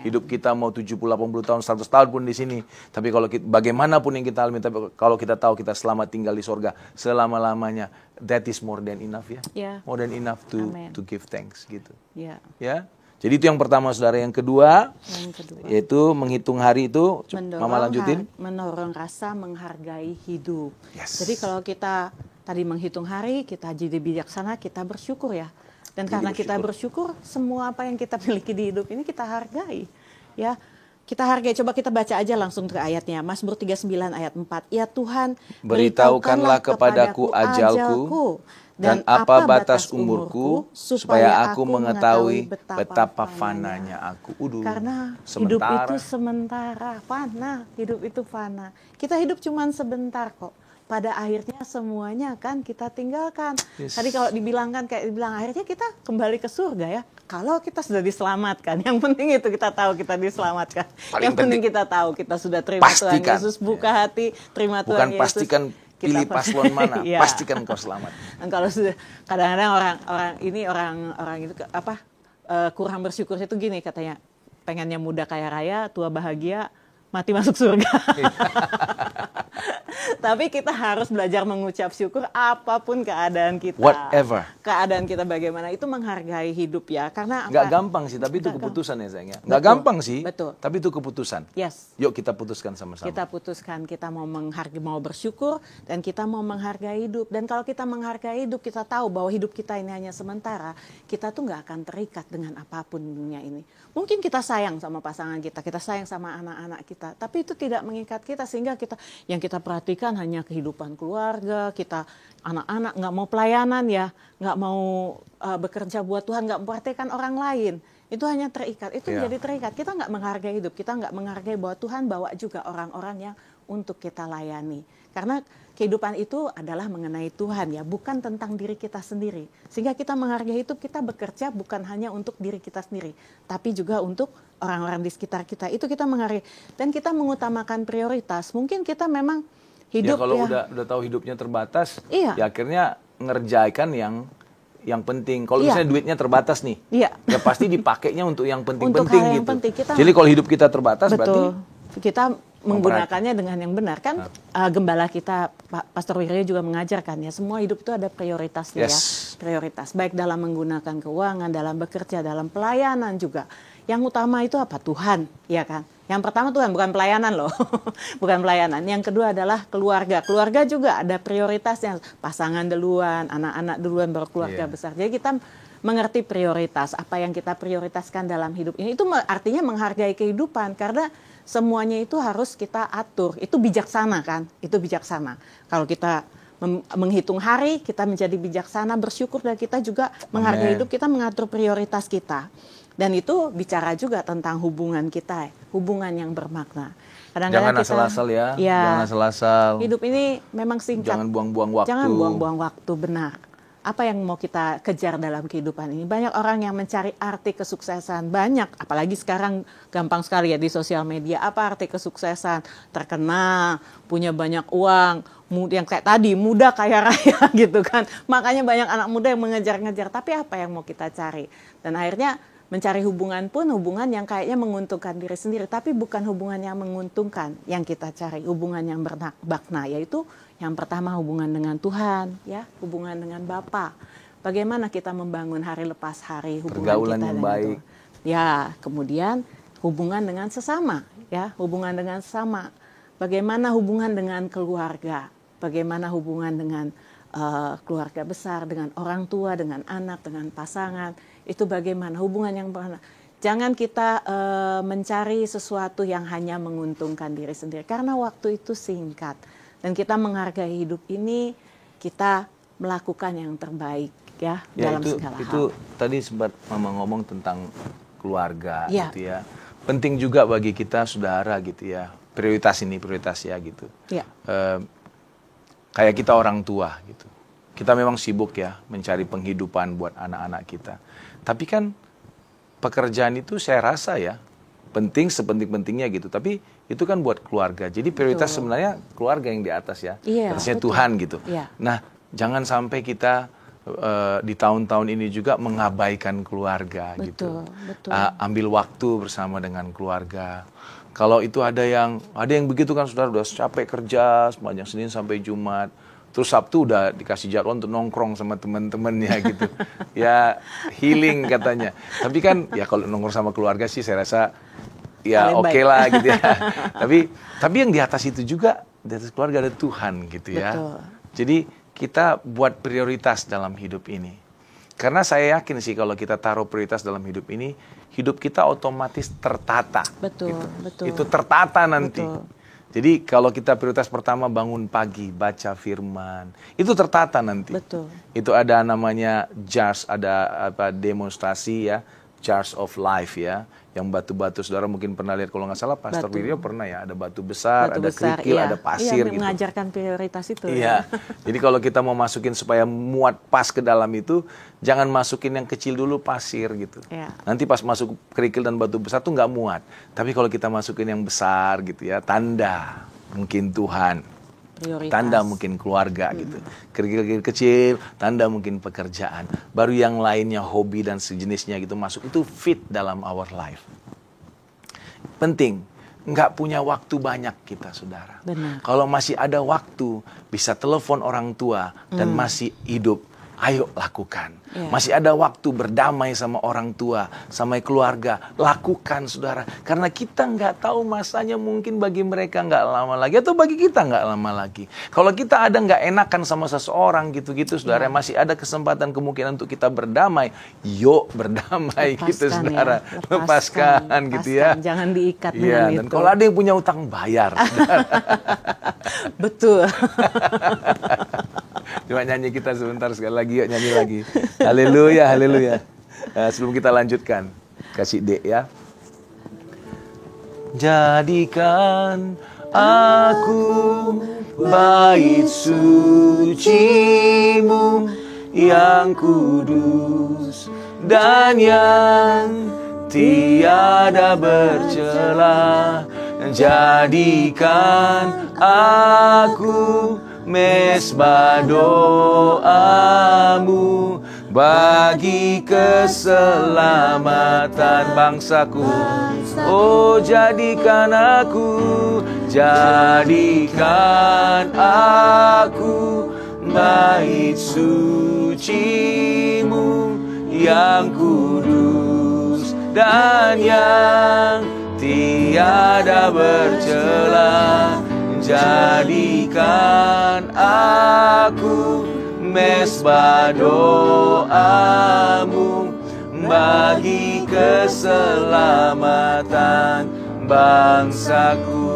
Hidup kita mau 70, 80 tahun, 100 tahun pun di sini. Tapi kalau kita, bagaimanapun yang kita alami, tapi kalau kita tahu kita selamat tinggal di sorga selama-lamanya, that is more than enough ya. Yeah. More than enough to give thanks gitu. Yeah. Ya. Jadi itu yang pertama saudara. Yang kedua yaitu menghitung hari itu. Mama lanjutin. Mendorong rasa menghargai hidup. Yes. Jadi kalau kita tadi menghitung hari, kita jadi bijaksana, kita bersyukur ya. Dan karena kita bersyukur, semua apa yang kita miliki di hidup ini kita hargai. Ya, kita hargai. Coba kita baca aja langsung ke ayatnya. Mazmur 39 ayat 4. Ya Tuhan, beritahukanlah kepadaku ajalku dan apa batas umurku, supaya aku mengetahui betapa fananya aku. Karena hidup itu sementara, fana. Hidup itu fana. Kita hidup cuma sebentar kok. pada akhirnya semuanya akan kita tinggalkan. Yes. Tadi kalau dibilang akhirnya kita kembali ke surga ya. Kalau kita sudah diselamatkan, yang penting itu kita tahu kita diselamatkan. Paling yang penting kita tahu kita sudah terima Tuhan Yesus, buka hati, terima Tuhan Yesus. Bukan pastikan pilih paslon mana, ya. pastikan kau selamat. Dan kalau sudah kadang-kadang orang itu kurang bersyukur itu gini katanya, pengennya muda kaya raya, tua bahagia, mati masuk surga. Tapi kita harus belajar mengucap syukur apapun keadaan kita. Whatever. Keadaan kita bagaimana, itu menghargai hidup ya. Karena nggak gampang sih, tapi itu keputusan ya sayangnya. Nggak gampang sih, tapi itu keputusan. Yes. Yuk kita putuskan sama-sama. Kita putuskan, kita mau bersyukur, dan kita mau menghargai hidup. Dan kalau kita menghargai hidup, kita tahu bahwa hidup kita ini hanya sementara, kita tuh nggak akan terikat dengan apapun di dunia ini. Mungkin kita sayang sama pasangan kita sayang sama anak-anak kita, tapi itu tidak mengikat kita, sehingga yang kita perhatikan hanya kehidupan keluarga, kita anak-anak nggak mau pelayanan ya, nggak mau bekerja buat Tuhan, nggak memperhatikan orang lain. Itu hanya terikat, itu jadi terikat. Kita nggak menghargai hidup, kita nggak menghargai bahwa Tuhan bawa juga orang-orang yang untuk kita layani. Karena kehidupan itu adalah mengenai Tuhan ya, bukan tentang diri kita sendiri. Sehingga kita menghargai hidup, kita bekerja bukan hanya untuk diri kita sendiri, tapi juga untuk orang-orang di sekitar kita. Itu kita menghargai, dan kita mengutamakan prioritas. Mungkin kita memang hidup ya kalau udah tahu hidupnya terbatas, iya. ya akhirnya ngerjakan yang penting. Kalau misalnya duitnya terbatas nih, iya. ya pasti dipakainya untuk yang penting-penting gitu. Penting. Jadi kalau hidup kita terbatas, betul. berarti kita menggunakannya dengan yang benar kan. Gembala kita Pastor Wiryo juga mengajarkan ya, semua hidup itu ada prioritasnya ya, prioritas baik dalam menggunakan keuangan, dalam bekerja, dalam pelayanan juga. Yang utama itu apa? Tuhan, ya kan. Yang pertama Tuhan, bukan pelayanan loh. Bukan pelayanan. Yang kedua adalah keluarga. Keluarga juga ada prioritasnya. Pasangan duluan, anak-anak duluan, baru keluarga besar. Jadi kita mengerti prioritas, apa yang kita prioritaskan dalam hidup ini. Itu artinya menghargai kehidupan, karena semuanya itu harus kita atur. Itu bijaksana kan? Itu bijaksana. Kalau kita menghitung hari, kita menjadi bijaksana, bersyukur, dan kita juga menghargai hidup, kita mengatur prioritas kita. Dan itu bicara juga tentang hubungan kita, hubungan yang bermakna. Jangan asal-asal ya, jangan asal-asal. Hidup ini memang singkat. Jangan buang-buang waktu. Jangan buang-buang waktu, benar. Apa yang mau kita kejar dalam kehidupan ini? Banyak orang yang mencari arti kesuksesan, banyak. Apalagi sekarang gampang sekali ya di sosial media. Apa arti kesuksesan? Terkenal, punya banyak uang, yang kayak tadi, muda kaya raya gitu kan. Makanya banyak anak muda yang mengejar-ngejar. Tapi apa yang mau kita cari? Dan akhirnya mencari hubungan pun hubungan yang kayaknya menguntungkan diri sendiri, tapi bukan hubungan yang menguntungkan yang kita cari, hubungan yang bermakna, yaitu yang pertama hubungan dengan Tuhan, ya, hubungan dengan Bapa. Bagaimana kita membangun hari lepas hari hubungan pergaulan kita yang dengan baik. Tuhan. Ya, kemudian hubungan dengan sesama, ya, hubungan dengan sesama. Bagaimana hubungan dengan keluarga, bagaimana hubungan dengan keluarga besar, dengan orang tua, dengan anak, dengan pasangan. Itu bagaimana hubungan yang bermakna. Jangan kita mencari sesuatu yang hanya menguntungkan diri sendiri, karena waktu itu singkat. Dan kita menghargai hidup ini, kita melakukan yang terbaik ya dalam segala hal. Itu tadi sempat Mama ngomong tentang keluarga gitu ya. Penting juga bagi kita saudara gitu ya. Prioritas ya gitu. Ya. Kayak kita orang tua gitu. Kita memang sibuk ya mencari penghidupan buat anak-anak kita. Tapi kan pekerjaan itu saya rasa ya penting, sepenting-pentingnya gitu. Tapi itu kan buat keluarga. Jadi prioritas sebenarnya keluarga yang di atas ya. Atasnya Tuhan gitu. Nah, jangan sampai kita di tahun-tahun ini juga mengabaikan keluarga gitu. Ambil waktu bersama dengan keluarga. Kalau itu ada yang begitu kan, saudara udah capek kerja sepanjang Senin sampai Jumat. Terus Sabtu udah dikasih jadwal untuk nongkrong sama teman-temannya gitu. Ya healing katanya. Tapi kan ya kalau nongkrong sama keluarga sih saya rasa ya oke lah gitu ya. Tapi yang di atas itu juga, di atas keluarga ada Tuhan gitu ya. Jadi kita buat prioritas dalam hidup ini. Karena saya yakin sih kalau kita taruh prioritas dalam hidup ini, hidup kita otomatis tertata. Betul. Itu tertata nanti. Jadi kalau kita prioritas pertama bangun pagi, baca firman, itu tertata nanti. Itu ada namanya JAS, ada demonstrasi ya, Jars of Life ya, yang batu-batu. Saudara mungkin pernah lihat, kalau nggak salah Pastor Wiryo pernah ya, ada batu besar, ada kerikil, ada pasir gitu. Mengajarkan prioritas itu. Iya, jadi kalau kita mau masukin supaya muat pas ke dalam itu, jangan masukin yang kecil dulu, pasir gitu. Ya. Nanti pas masuk kerikil dan batu besar tuh nggak muat. Tapi kalau kita masukin yang besar gitu ya, tanda mungkin Tuhan. Prioritas. Tanda mungkin keluarga gitu. Kerikil kecil, tanda mungkin pekerjaan. Baru yang lainnya, hobi dan sejenisnya gitu masuk. Itu fit dalam our life. Penting, nggak punya waktu banyak kita, saudara. Benar. Kalau masih ada waktu, bisa telepon orang tua dan masih hidup, ayo lakukan. Yeah. Masih ada waktu berdamai sama orang tua, sama keluarga, lakukan, saudara. Karena kita nggak tahu masanya, mungkin bagi mereka nggak lama lagi, atau bagi kita nggak lama lagi. Kalau kita ada nggak enakan sama seseorang gitu-gitu, saudara, masih ada kesempatan, kemungkinan untuk kita berdamai. Yuk berdamai, Lepaskan, gitu, saudara. ya. Lepaskan gitu ya. Jangan diikat Iya, dengan dan itu. kalau ada yang punya utang, bayar. Betul. Coba nyanyi kita sebentar, sekali lagi, yuk nyanyi lagi. Haleluya, haleluya. Sebelum kita lanjutkan, kasih D ya. Jadikan aku bait suci-Mu yang kudus dan yang tiada bercela. Jadikan aku mesbah doa-Mu bagi keselamatan bangsaku. Oh, jadikan aku bait suci-Mu yang kudus dan yang tiada bercela. Jadikan aku mesbah doa-Mu bagi keselamatan bangsaku,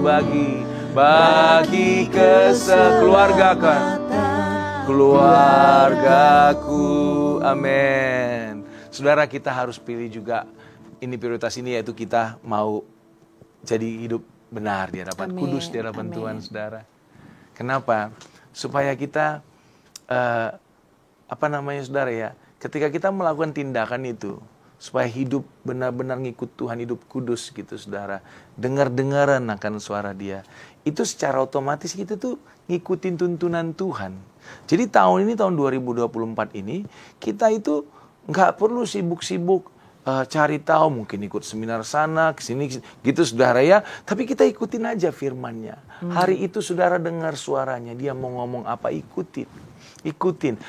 bagi keluargaku. Amin. Saudara, kita harus pilih juga, ini prioritas ini, yaitu kita mau jadi hidup benar di hadapan, kudus di hadapan Tuhan, saudara. Kenapa? Supaya kita, saudara ya, ketika kita melakukan tindakan itu, supaya hidup benar-benar ngikut Tuhan, hidup kudus gitu, saudara. Dengar-dengaran akan suara Dia. Itu secara otomatis kita tuh ngikutin tuntunan Tuhan. Jadi tahun ini, tahun 2024 ini, kita itu nggak perlu sibuk-sibuk cari tahu, mungkin ikut seminar sana, kesini, gitu, saudara ya. Tapi kita ikutin aja firman-Nya. Hari itu saudara dengar suaranya, Dia mau ngomong apa, ikutin.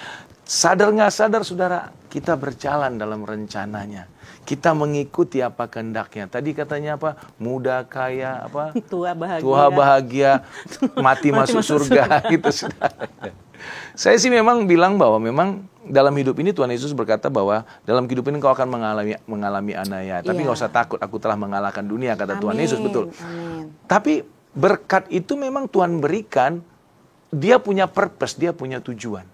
Sadar nggak sadar, saudara, kita berjalan dalam rencananya. Kita mengikuti apa kehendak-Nya. Tadi katanya apa? Muda, kaya, apa? Tua bahagia, mati masuk surga, gitu, saudara. Saya sih memang bilang bahwa memang dalam hidup ini Tuhan Yesus berkata bahwa dalam hidup ini kau akan mengalami aniaya. Tapi nggak usah takut, aku telah mengalahkan dunia, kata Tuhan Yesus, betul. Amin. Tapi berkat itu memang Tuhan berikan, Dia punya purpose, Dia punya tujuan.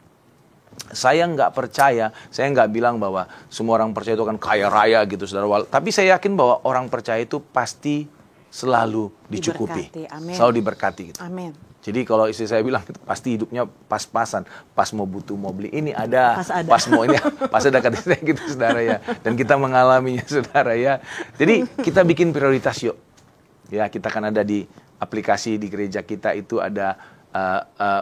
Saya nggak percaya, saya nggak bilang bahwa semua orang percaya itu akan kaya raya gitu, saudara. Tapi saya yakin bahwa orang percaya itu pasti selalu dicukupi, selalu diberkati gitu. Amin. Jadi kalau istri saya bilang, pasti hidupnya pas-pasan. Pas mau butuh, mau beli ini ada. Pas mau ini, pas ada, kata saya gitu, saudara ya. Dan kita mengalaminya, saudara ya. Jadi kita bikin prioritas yuk. Ya, kita kan ada di aplikasi di gereja kita itu ada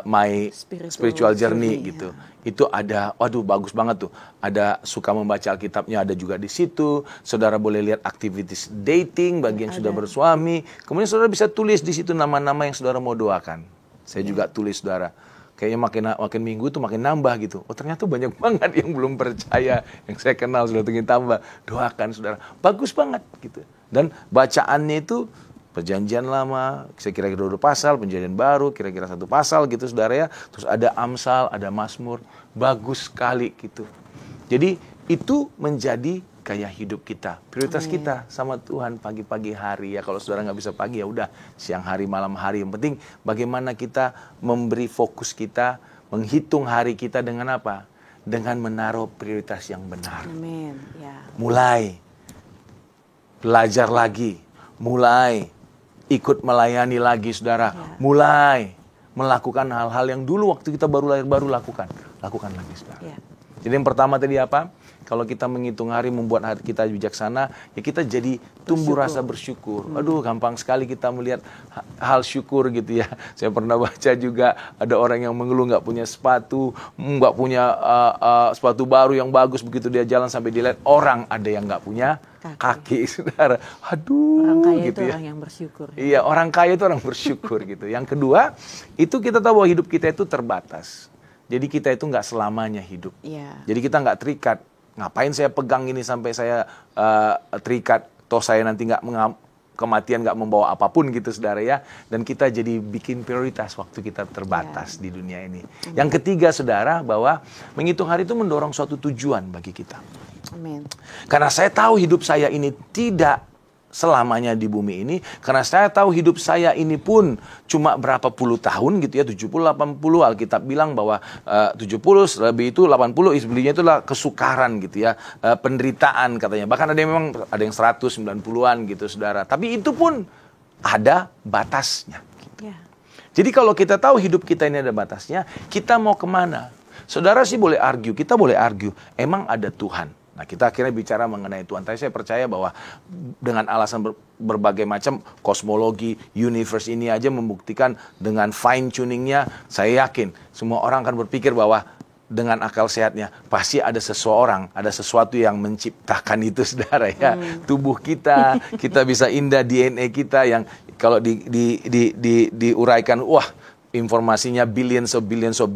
My Spiritual Journey gitu. Itu ada, waduh bagus banget tuh. Ada suka membaca Alkitabnya, ada juga di situ. Saudara boleh lihat aktivitas dating bagi yang sudah bersuami. Kemudian saudara bisa tulis di situ nama-nama yang saudara mau doakan. Saya juga tulis, saudara. Kayaknya makin minggu tuh makin nambah gitu. Oh, ternyata banyak banget yang belum percaya, yang saya kenal sudah tinggi tambah. Doakan, saudara. Bagus banget gitu. Dan bacaannya itu Perjanjian Lama, saya kira-kira 2 pasal, Perjanjian Baru, kira-kira 1 pasal gitu, saudara ya. Terus ada Amsal, ada Mazmur, bagus sekali gitu. Jadi itu menjadi gaya hidup kita, prioritas kita sama Tuhan pagi-pagi hari ya. Kalau saudara nggak bisa pagi ya udah siang hari, malam hari. Yang penting bagaimana kita memberi fokus kita, menghitung hari kita dengan apa? dengan menaruh prioritas yang benar. Amin. Ya. Mulai belajar lagi, mulai ikut melayani lagi, saudara. Ya. Mulai melakukan hal-hal yang dulu waktu kita baru lakukan lagi, saudara. Ya. Jadi yang pertama tadi apa? Kalau kita menghitung hari membuat hati kita bijaksana, ya kita jadi tumbuh rasa bersyukur. Aduh, gampang sekali kita melihat hal syukur gitu ya. Saya pernah baca juga ada orang yang mengeluh nggak punya sepatu, nggak punya sepatu baru yang bagus, begitu dia jalan sampai dilihat orang ada yang nggak punya kaki, saudara. Aduh, Orang kaya gitu itu ya. orang yang bersyukur. Iya, orang kaya itu orang bersyukur gitu. Yang kedua, itu kita tahu bahwa hidup kita itu terbatas. Jadi kita itu nggak selamanya hidup. Ya. Jadi kita nggak terikat. Ngapain saya pegang ini sampai saya terikat? Toh saya nanti kematian nggak membawa apapun gitu, saudara ya. Dan kita jadi bikin prioritas waktu kita terbatas di dunia ini. Yang ketiga, saudara, bahwa menghitung hari itu mendorong suatu tujuan bagi kita. Amin. Karena saya tahu hidup saya ini tidak selamanya di bumi ini. Karena saya tahu hidup saya ini pun cuma berapa puluh tahun gitu ya, 70-80. Alkitab bilang bahwa 70 lebih itu 80 isbelinya itulah kesukaran gitu ya, penderitaan katanya. Bahkan ada yang memang ada yang 190-an gitu, saudara. Tapi itu pun ada batasnya. Ya. Jadi kalau kita tahu hidup kita ini ada batasnya, kita mau kemana? Saudara sih boleh argue, kita boleh argue. Emang ada Tuhan? Nah, kita akhirnya bicara mengenai Tuhan. Tapi saya percaya bahwa dengan alasan berbagai macam kosmologi, universe ini aja membuktikan dengan fine tuningnya, saya yakin semua orang akan berpikir bahwa dengan akal sehatnya pasti ada seseorang, ada sesuatu yang menciptakan itu, saudara ya. Tubuh kita bisa indah DNA kita yang kalau diuraikan, wah, informasinya billions of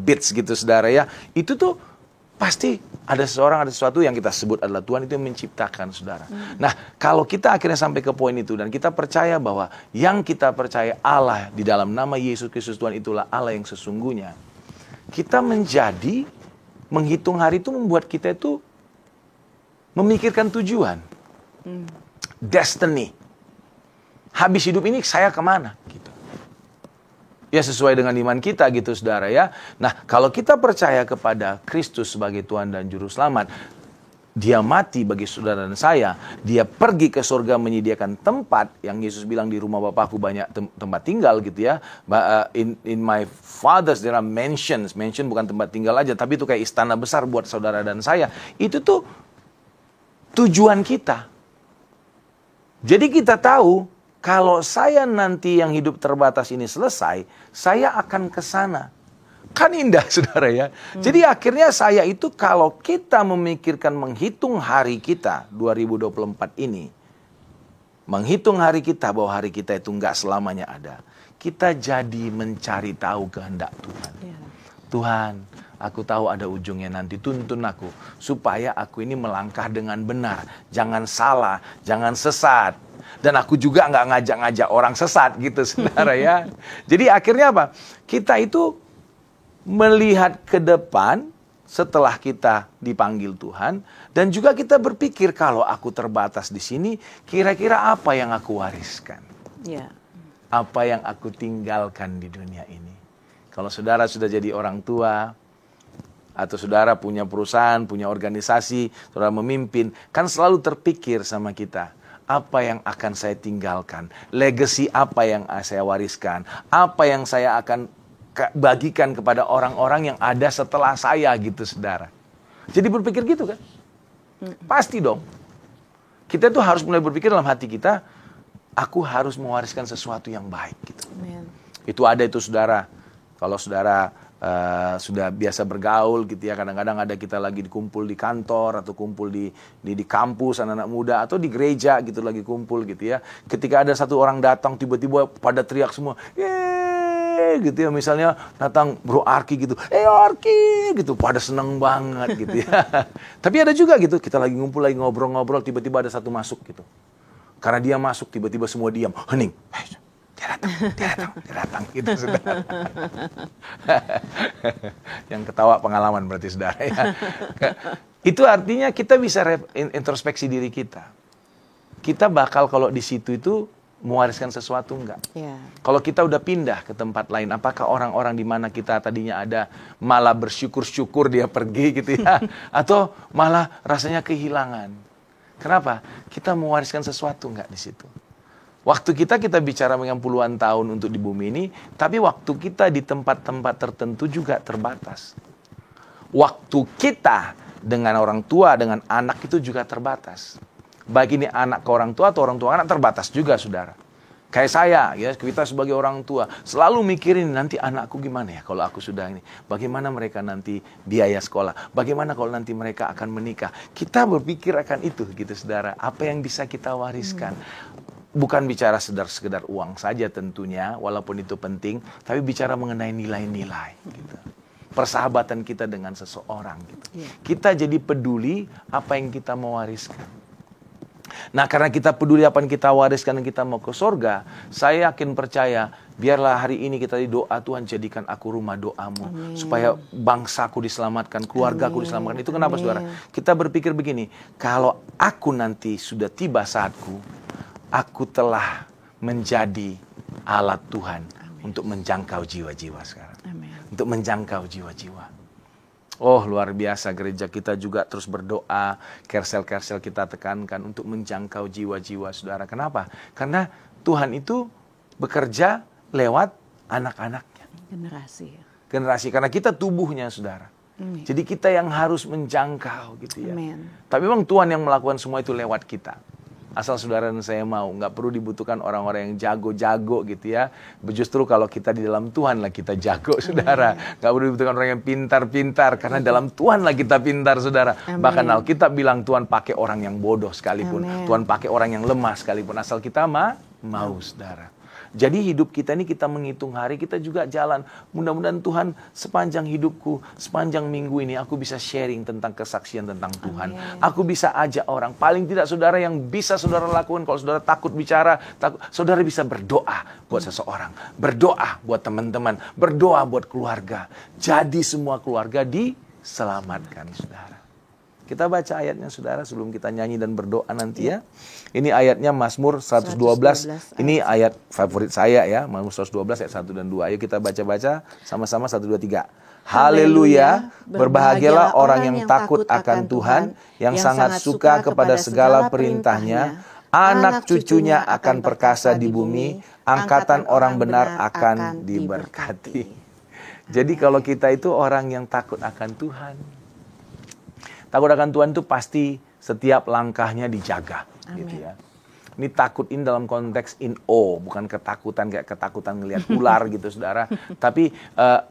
bits gitu, saudara ya. Itu tuh pasti ada seseorang, ada sesuatu yang kita sebut adalah Tuhan itu yang menciptakan, saudara. Nah, kalau kita akhirnya sampai ke poin itu dan kita percaya bahwa yang kita percaya Allah di dalam nama Yesus Kristus Tuhan itulah Allah yang sesungguhnya, kita menjadi menghitung hari itu membuat kita itu memikirkan tujuan, destiny. Habis hidup ini saya kemana? Gitu. Ya sesuai dengan iman kita gitu, saudara ya. Nah, kalau kita percaya kepada Kristus sebagai Tuhan dan Juru Selamat, Dia mati bagi saudara dan saya, Dia pergi ke surga menyediakan tempat, yang Yesus bilang di rumah Bapakku banyak tempat tinggal gitu ya. In my fathers there are mansions. Mansion bukan tempat tinggal aja, tapi itu kayak istana besar buat saudara dan saya. Itu tuh tujuan kita. Jadi kita tahu, kalau saya nanti yang hidup terbatas ini selesai, saya akan ke sana. Kan indah, saudara ya. Jadi akhirnya saya itu kalau kita memikirkan menghitung hari kita 2024 ini, menghitung hari kita bahwa hari kita itu enggak selamanya ada, kita jadi mencari tahu kehendak Tuhan. Ya. Tuhan, aku tahu ada ujungnya nanti, tuntun aku supaya aku ini melangkah dengan benar, jangan salah, jangan sesat. Dan aku juga nggak ngajak-ngajak orang sesat gitu, saudara ya. Jadi akhirnya apa? Kita itu melihat ke depan setelah kita dipanggil Tuhan. Dan juga kita berpikir kalau aku terbatas di sini, kira-kira apa yang aku wariskan? Ya. Apa yang aku tinggalkan di dunia ini? Kalau saudara sudah jadi orang tua, atau saudara punya perusahaan, punya organisasi, saudara memimpin, kan selalu terpikir sama kita, apa yang akan saya tinggalkan? Legacy apa yang saya wariskan? Apa yang saya akan bagikan kepada orang-orang yang ada setelah saya gitu, saudara. Jadi berpikir gitu kan? Pasti dong. Kita tuh harus mulai berpikir dalam hati kita, aku harus mewariskan sesuatu yang baik gitu. Amen. Itu ada itu, saudara. Kalau saudara sudah biasa bergaul gitu ya, kadang-kadang ada kita lagi dikumpul di kantor atau kumpul di kampus anak-anak muda atau di gereja gitu lagi kumpul gitu ya. Ketika ada satu orang datang tiba-tiba pada teriak semua, yeay gitu ya, misalnya datang Bro Arki gitu, Arki gitu, pada seneng banget gitu ya. Tapi ada juga gitu, kita lagi ngumpul lagi ngobrol-ngobrol, tiba-tiba ada satu masuk gitu. Karena dia masuk tiba-tiba semua diam, hening. Dia datang gitu, saudara. Yang ketawa pengalaman berarti, saudara ya. Itu artinya kita bisa introspeksi diri kita. Kita bakal kalau di situ itu mewariskan sesuatu enggak? Ya. Kalau kita udah pindah ke tempat lain, apakah orang-orang di mana kita tadinya ada malah bersyukur-syukur dia pergi gitu ya? Atau malah rasanya kehilangan? Kenapa? Kita mewariskan sesuatu enggak di situ? Waktu kita bicara dengan puluhan tahun untuk di bumi ini, tapi waktu kita di tempat-tempat tertentu juga terbatas. Waktu kita dengan orang tua, dengan anak itu juga terbatas. Baik ini anak ke orang tua atau orang tua anak terbatas juga, saudara. Kayak saya, ya, kita sebagai orang tua selalu mikirin nanti anakku gimana ya kalau aku sudah ini. Bagaimana mereka nanti biaya sekolah? Bagaimana kalau nanti mereka akan menikah? Kita berpikir akan itu, gitu, saudara. Apa yang bisa kita wariskan? Bukan bicara sekedar uang saja tentunya, walaupun itu penting, tapi bicara mengenai nilai-nilai, gitu. Persahabatan kita dengan seseorang, gitu. Kita jadi peduli apa yang kita mewariskan. Nah, karena kita peduli apa yang kita wariskan dan kita mau ke sorga, saya yakin percaya, biarlah hari ini kita doa, Tuhan jadikan aku rumah doamu. Amin. Supaya bangsaku diselamatkan, keluargaku diselamatkan. Itu kenapa, saudara? Kita berpikir begini, kalau aku nanti sudah tiba saatku, aku telah menjadi alat Tuhan. Amin. Untuk menjangkau jiwa-jiwa sekarang. Amin. Untuk menjangkau jiwa-jiwa. Oh, luar biasa, gereja kita juga terus berdoa, kersel-kersel kita tekankan untuk menjangkau jiwa-jiwa, saudara. Kenapa? Karena Tuhan itu bekerja lewat anak-anaknya. Generasi, karena kita tubuhnya, saudara. Amin. Jadi kita yang harus menjangkau, gitu ya. Amin. Tapi memang Tuhan yang melakukan semua itu lewat kita. Asal saudara dan saya mau, nggak perlu dibutuhkan orang-orang yang jago-jago gitu ya. Justru kalau kita di dalam Tuhan lah kita jago, saudara. Nggak perlu dibutuhkan orang yang pintar-pintar, karena dalam Tuhan lah kita pintar, saudara. Amin. Bahkan Alkitab bilang Tuhan pakai orang yang bodoh sekalipun. Amin. Tuhan pakai orang yang lemah sekalipun, asal kita mau, saudara. Jadi hidup kita ini kita menghitung hari, kita juga jalan. Mudah-mudahan Tuhan sepanjang hidupku, sepanjang minggu ini aku bisa sharing tentang kesaksian tentang Tuhan. Amin. Aku bisa ajak orang. Paling tidak, saudara, yang bisa saudara lakukan kalau saudara takut bicara, saudara bisa berdoa buat seseorang. Berdoa buat teman-teman. Berdoa buat keluarga. Jadi semua keluarga diselamatkan, saudara. Kita baca ayatnya, saudara, sebelum kita nyanyi dan berdoa nanti ya. Ini ayatnya Mazmur 112. Ini ayat favorit saya ya, Mazmur 112 ayat 1 dan 2. Ayo kita baca-baca sama-sama 1, 2, 3. Haleluya, berbahagialah orang yang takut akan Tuhan, yang sangat suka kepada segala perintahnya. Anak cucunya akan perkasa di bumi, angkatan orang benar akan diberkati. Jadi kalau kita itu orang yang takut akan Tuhan. Takut akan Tuhan itu pasti setiap langkahnya dijaga. Amin. Gitu ya. Ini takut ini dalam konteks in awe, bukan ketakutan kayak ketakutan ngelihat ular gitu, saudara. Tapi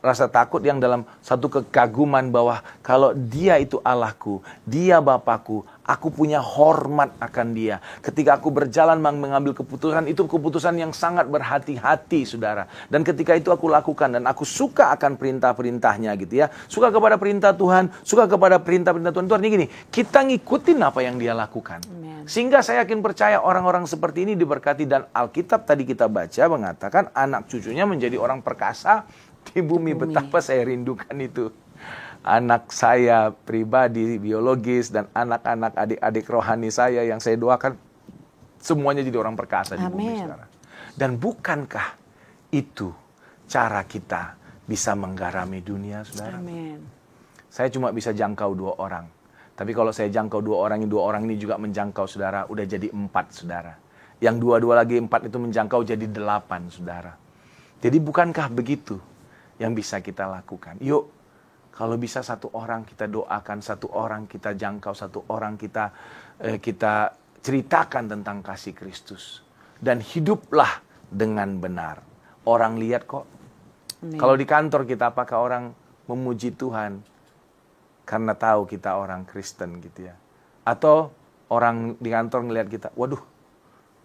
rasa takut yang dalam satu kekaguman bahwa kalau dia itu Allahku, dia Bapakku, aku punya hormat akan dia. Ketika aku berjalan mengambil keputusan, itu keputusan yang sangat berhati-hati, saudara. Dan ketika itu aku lakukan dan aku suka akan perintah-perintahnya gitu ya. Suka kepada perintah Tuhan, suka kepada perintah-perintah Tuhan. Itu artinya gini, kita ngikutin apa yang dia lakukan. Amen. Sehingga saya yakin percaya orang-orang seperti ini diberkati, dan Alkitab tadi kita baca mengatakan anak cucunya menjadi orang perkasa di bumi. Betapa saya rindukan itu. Anak saya pribadi, biologis, dan anak-anak adik-adik rohani saya yang saya doakan semuanya jadi orang perkasa di bumi, saudara. Dan bukankah itu cara kita bisa menggarami dunia, saudara? Amin. Saya cuma bisa jangkau 2 orang. Tapi kalau saya jangkau 2 orang ini juga menjangkau, saudara, udah jadi 4, saudara. Yang 2 lagi 4 itu menjangkau jadi 8, saudara. Jadi bukankah begitu yang bisa kita lakukan? Yuk, kalau bisa 1 orang kita doakan, 1 orang kita jangkau, 1 orang kita ceritakan tentang kasih Kristus. Dan hiduplah dengan benar. Orang lihat kok. Amin. Kalau di kantor kita, apakah orang memuji Tuhan karena tahu kita orang Kristen gitu ya? Atau orang di kantor ngelihat kita, waduh,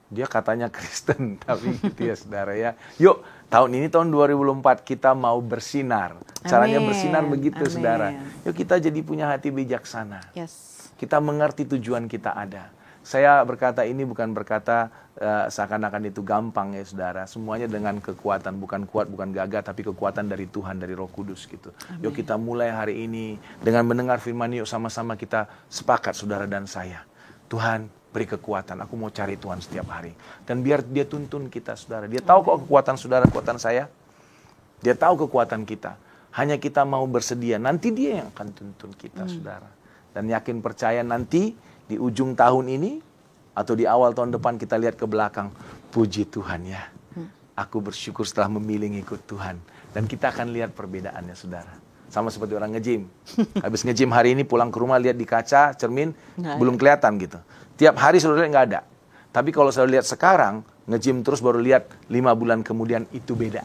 dia katanya Kristen, tapi gitu ya, saudara ya. Yuk, tahun ini tahun 2004 kita mau bersinar. Caranya bersinar begitu, saudara. Yuk kita jadi punya hati bijaksana. Yes. Kita mengerti tujuan kita ada. Saya berkata ini bukan berkata seakan-akan itu gampang ya, saudara. Semuanya dengan kekuatan, bukan kuat, bukan gagah, tapi kekuatan dari Tuhan, dari Roh Kudus gitu. Amen. Yuk kita mulai hari ini dengan mendengar firman, yuk sama-sama kita sepakat, saudara dan saya. Tuhan, beri kekuatan. Aku mau cari Tuhan setiap hari. Dan biar dia tuntun kita, saudara. Dia tahu kok kekuatan saudara, kekuatan saya. Dia tahu kekuatan kita. Hanya kita mau bersedia. Nanti dia yang akan tuntun kita, saudara. Dan yakin percaya nanti di ujung tahun ini atau di awal tahun depan kita lihat ke belakang. Puji Tuhan ya. Aku bersyukur setelah memilih ikut Tuhan. Dan kita akan lihat perbedaannya, saudara. Sama seperti orang nge-gym. Habis nge-gym hari ini pulang ke rumah lihat di kaca, cermin, belum kelihatan gitu. Tiap hari saudara lihat nggak ada. Tapi kalau saudara lihat sekarang, nge-gym terus baru lihat 5 bulan kemudian itu beda.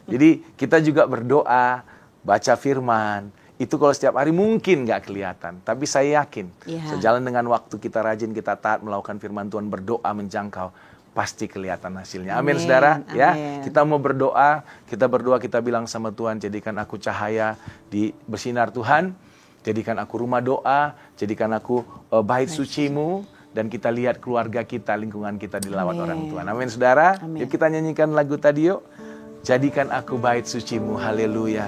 Jadi kita juga berdoa, baca firman. Itu kalau setiap hari mungkin nggak kelihatan. Tapi saya yakin, sejalan dengan waktu kita rajin, kita taat melakukan firman Tuhan, berdoa menjangkau, pasti kelihatan hasilnya. Amin, saudara. Ya, kita mau berdoa, kita bilang sama Tuhan, jadikan aku cahaya di bersinar Tuhan, jadikan aku rumah doa, jadikan aku bait suci-Mu, dan kita lihat keluarga kita, lingkungan kita dilawat orang Tuhan. Amin, saudara. Yuk kita nyanyikan lagu tadi yuk. Jadikan aku bait suci-Mu, haleluya.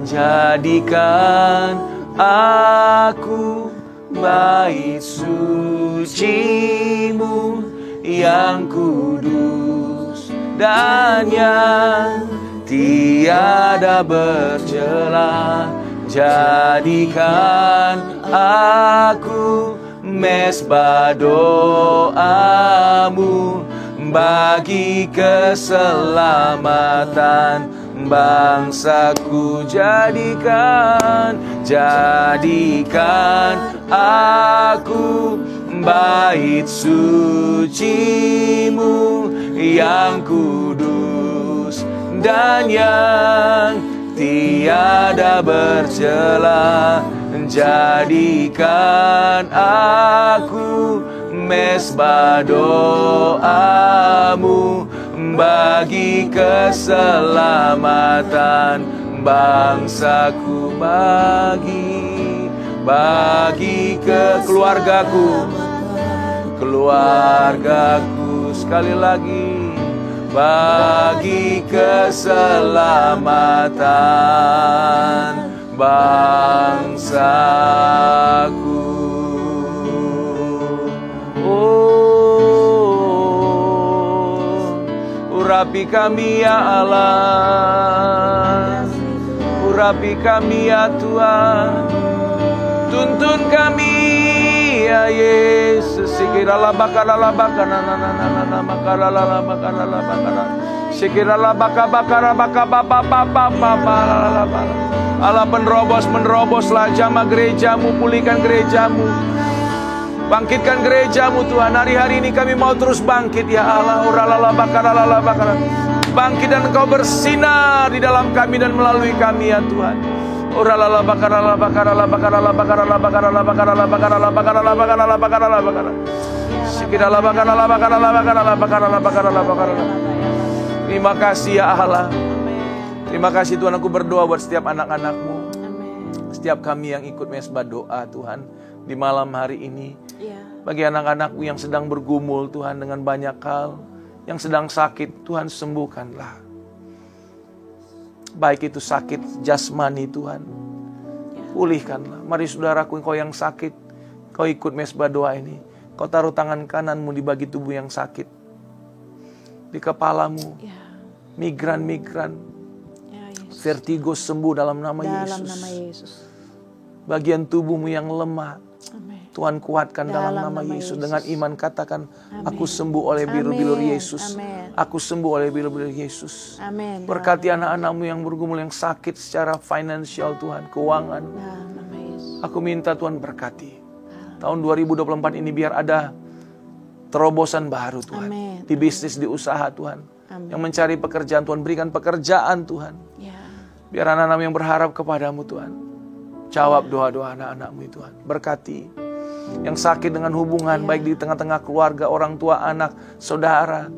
Jadikan aku bait suci-Mu yang kudus dan yang tiada bercela. Jadikan aku mesbah doa-Mu bagi keselamatan bangsaku. Jadikan aku bait suci-Mu yang kudus dan yang tiada bercela. Jadikan aku mesbah doa-Mu bagi keselamatan bangsaku, bagi keluargaku, sekali lagi, bagi keselamatan bangsaku. Urapi kami ya Allah, urapi kami ya Tuhan, tuntun kami ya Yesus. Sekiranya bakala Allah meneroboslah jamaah gereja-Mu, pulihkan gereja-Mu, bangkitkan gereja-Mu Tuhan. Hari-hari ini kami mau terus bangkit ya Allah. Bangkit dan Engkau bersinar di dalam kami dan melalui kami ya Tuhan. Terima kasih ya Allah. Terima kasih Tuhan, aku berdoa buat setiap anak-anak-Mu, setiap kami yang ikut mesbah doa Tuhan di malam hari ini. Bagi anak-anak-Mu yang sedang bergumul Tuhan dengan banyak hal, yang sedang sakit, Tuhan sembuhkanlah. Baik itu sakit jasmani Tuhan, pulihkanlah. Mari saudaraku, engkau yang sakit, kau ikut mesbah doa ini. Kau taruh tangan kananmu di bagi tubuh yang sakit, di kepalamu, migran, vertigo sembuh dalam nama Yesus. Bagian tubuhmu yang lemah, Tuhan kuatkan dalam nama Yesus. Dengan iman katakan, aku sembuh oleh biru-biru Yesus. Aku sembuh oleh biru-biru Yesus. Berkati anak-anak-Mu yang bergumul, yang sakit secara finansial Tuhan, keuangan. Aku minta Tuhan berkati. Tahun 2024 ini biar ada terobosan baru Tuhan. Di bisnis, di usaha Tuhan. Yang mencari pekerjaan Tuhan, berikan pekerjaan Tuhan. Biar anak-anak yang berharap kepadamu Tuhan, jawab doa-doa anak-anak-Mu Tuhan. Berkati yang sakit dengan hubungan, baik di tengah-tengah keluarga, orang tua, anak, saudara,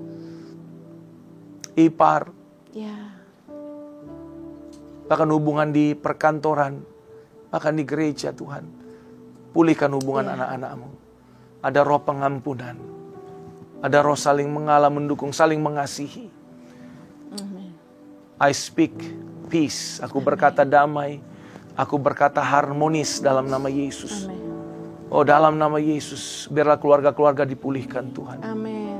ipar, bahkan hubungan di perkantoran, bahkan di gereja Tuhan. Pulihkan hubungan anak-anak-Mu. Ada roh pengampunan, ada roh saling mengalah, mendukung, saling mengasihi. I speak peace. Aku berkata damai. Aku berkata harmonis dalam nama Yesus. Oh, dalam nama Yesus, biarlah keluarga-keluarga dipulihkan Tuhan. Amin.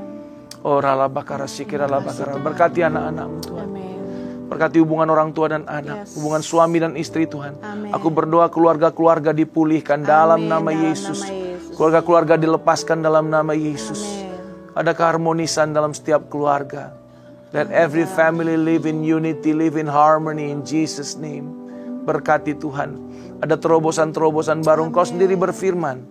Oh, rala bakara sikira la bakara. Berkati anak-anak-Mu Tuhan. Amin. Berkati hubungan orang tua dan anak, Yes. hubungan suami dan istri Tuhan. Amin. Aku berdoa keluarga-keluarga dipulihkan dalam Amin. nama Dalam Yesus. nama Yesus. Keluarga-keluarga dilepaskan dalam nama Yesus. Amin. Ada keharmonisan dalam setiap keluarga. Let every family live in unity, live in harmony in Jesus' name. Berkati Tuhan. Ada terobosan-terobosan baru. Engkau sendiri berfirman,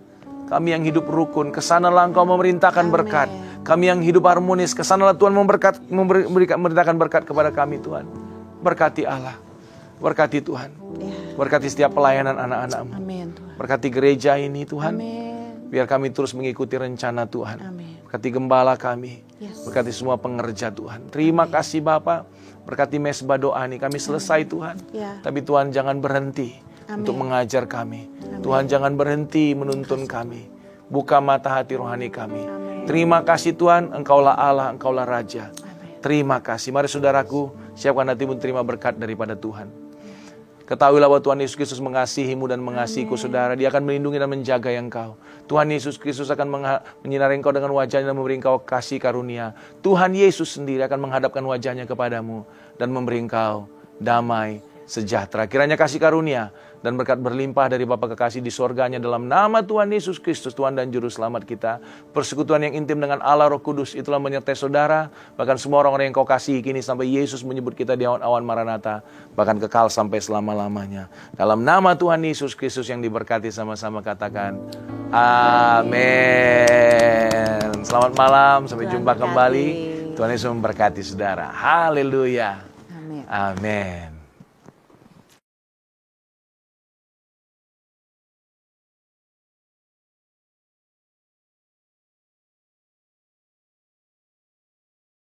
kami yang hidup rukun, kesanalah Engkau memerintahkan berkat. Kami yang hidup harmonis, kesanalah Tuhan memerintahkan berkat kepada kami Tuhan. Berkati Allah. Berkati Tuhan. Ya. Berkati setiap pelayanan anak-anak-Mu. Amin Tuhan. Berkati gereja ini Tuhan. Amin. Biar kami terus mengikuti rencana Tuhan. Amin. Berkati gembala kami. Yes. Berkati semua pengerja Tuhan. Terima kasih Bapa. Berkati mesbah doa ini. Kami selesai Tuhan. Ya. Tapi Tuhan jangan berhenti untuk mengajar kami. Tuhan jangan berhenti menuntun kami. Buka mata hati rohani kami. Terima kasih Tuhan. Engkaulah Allah, Engkaulah Raja. Terima kasih. Mari saudaraku, siapkan hatimu terima berkat daripada Tuhan. Ketahuilah bahwa Tuhan Yesus Kristus mengasihimu dan mengasihiku saudara. Dia akan melindungi dan menjaga engkau. Tuhan Yesus Kristus akan menyinari engkau dengan wajahnya dan memberi engkau kasih karunia. Tuhan Yesus sendiri akan menghadapkan wajahnya kepadamu dan memberi engkau damai sejahtera. Kiranya kasih karunia dan berkat berlimpah dari Bapa kekasih di sorganya dalam nama Tuhan Yesus Kristus, Tuhan dan Juru Selamat kita. Persekutuan yang intim dengan Allah Roh Kudus itulah menyertai saudara, bahkan semua orang-orang yang kau kasihi kini sampai Yesus menyebut kita di awan-awan Maranatha, bahkan kekal sampai selama-lamanya. Dalam nama Tuhan Yesus Kristus yang diberkati, sama-sama katakan amin. Selamat malam, sampai jumpa kembali. Tuhan Yesus memberkati saudara. Haleluya. Amin. Amin.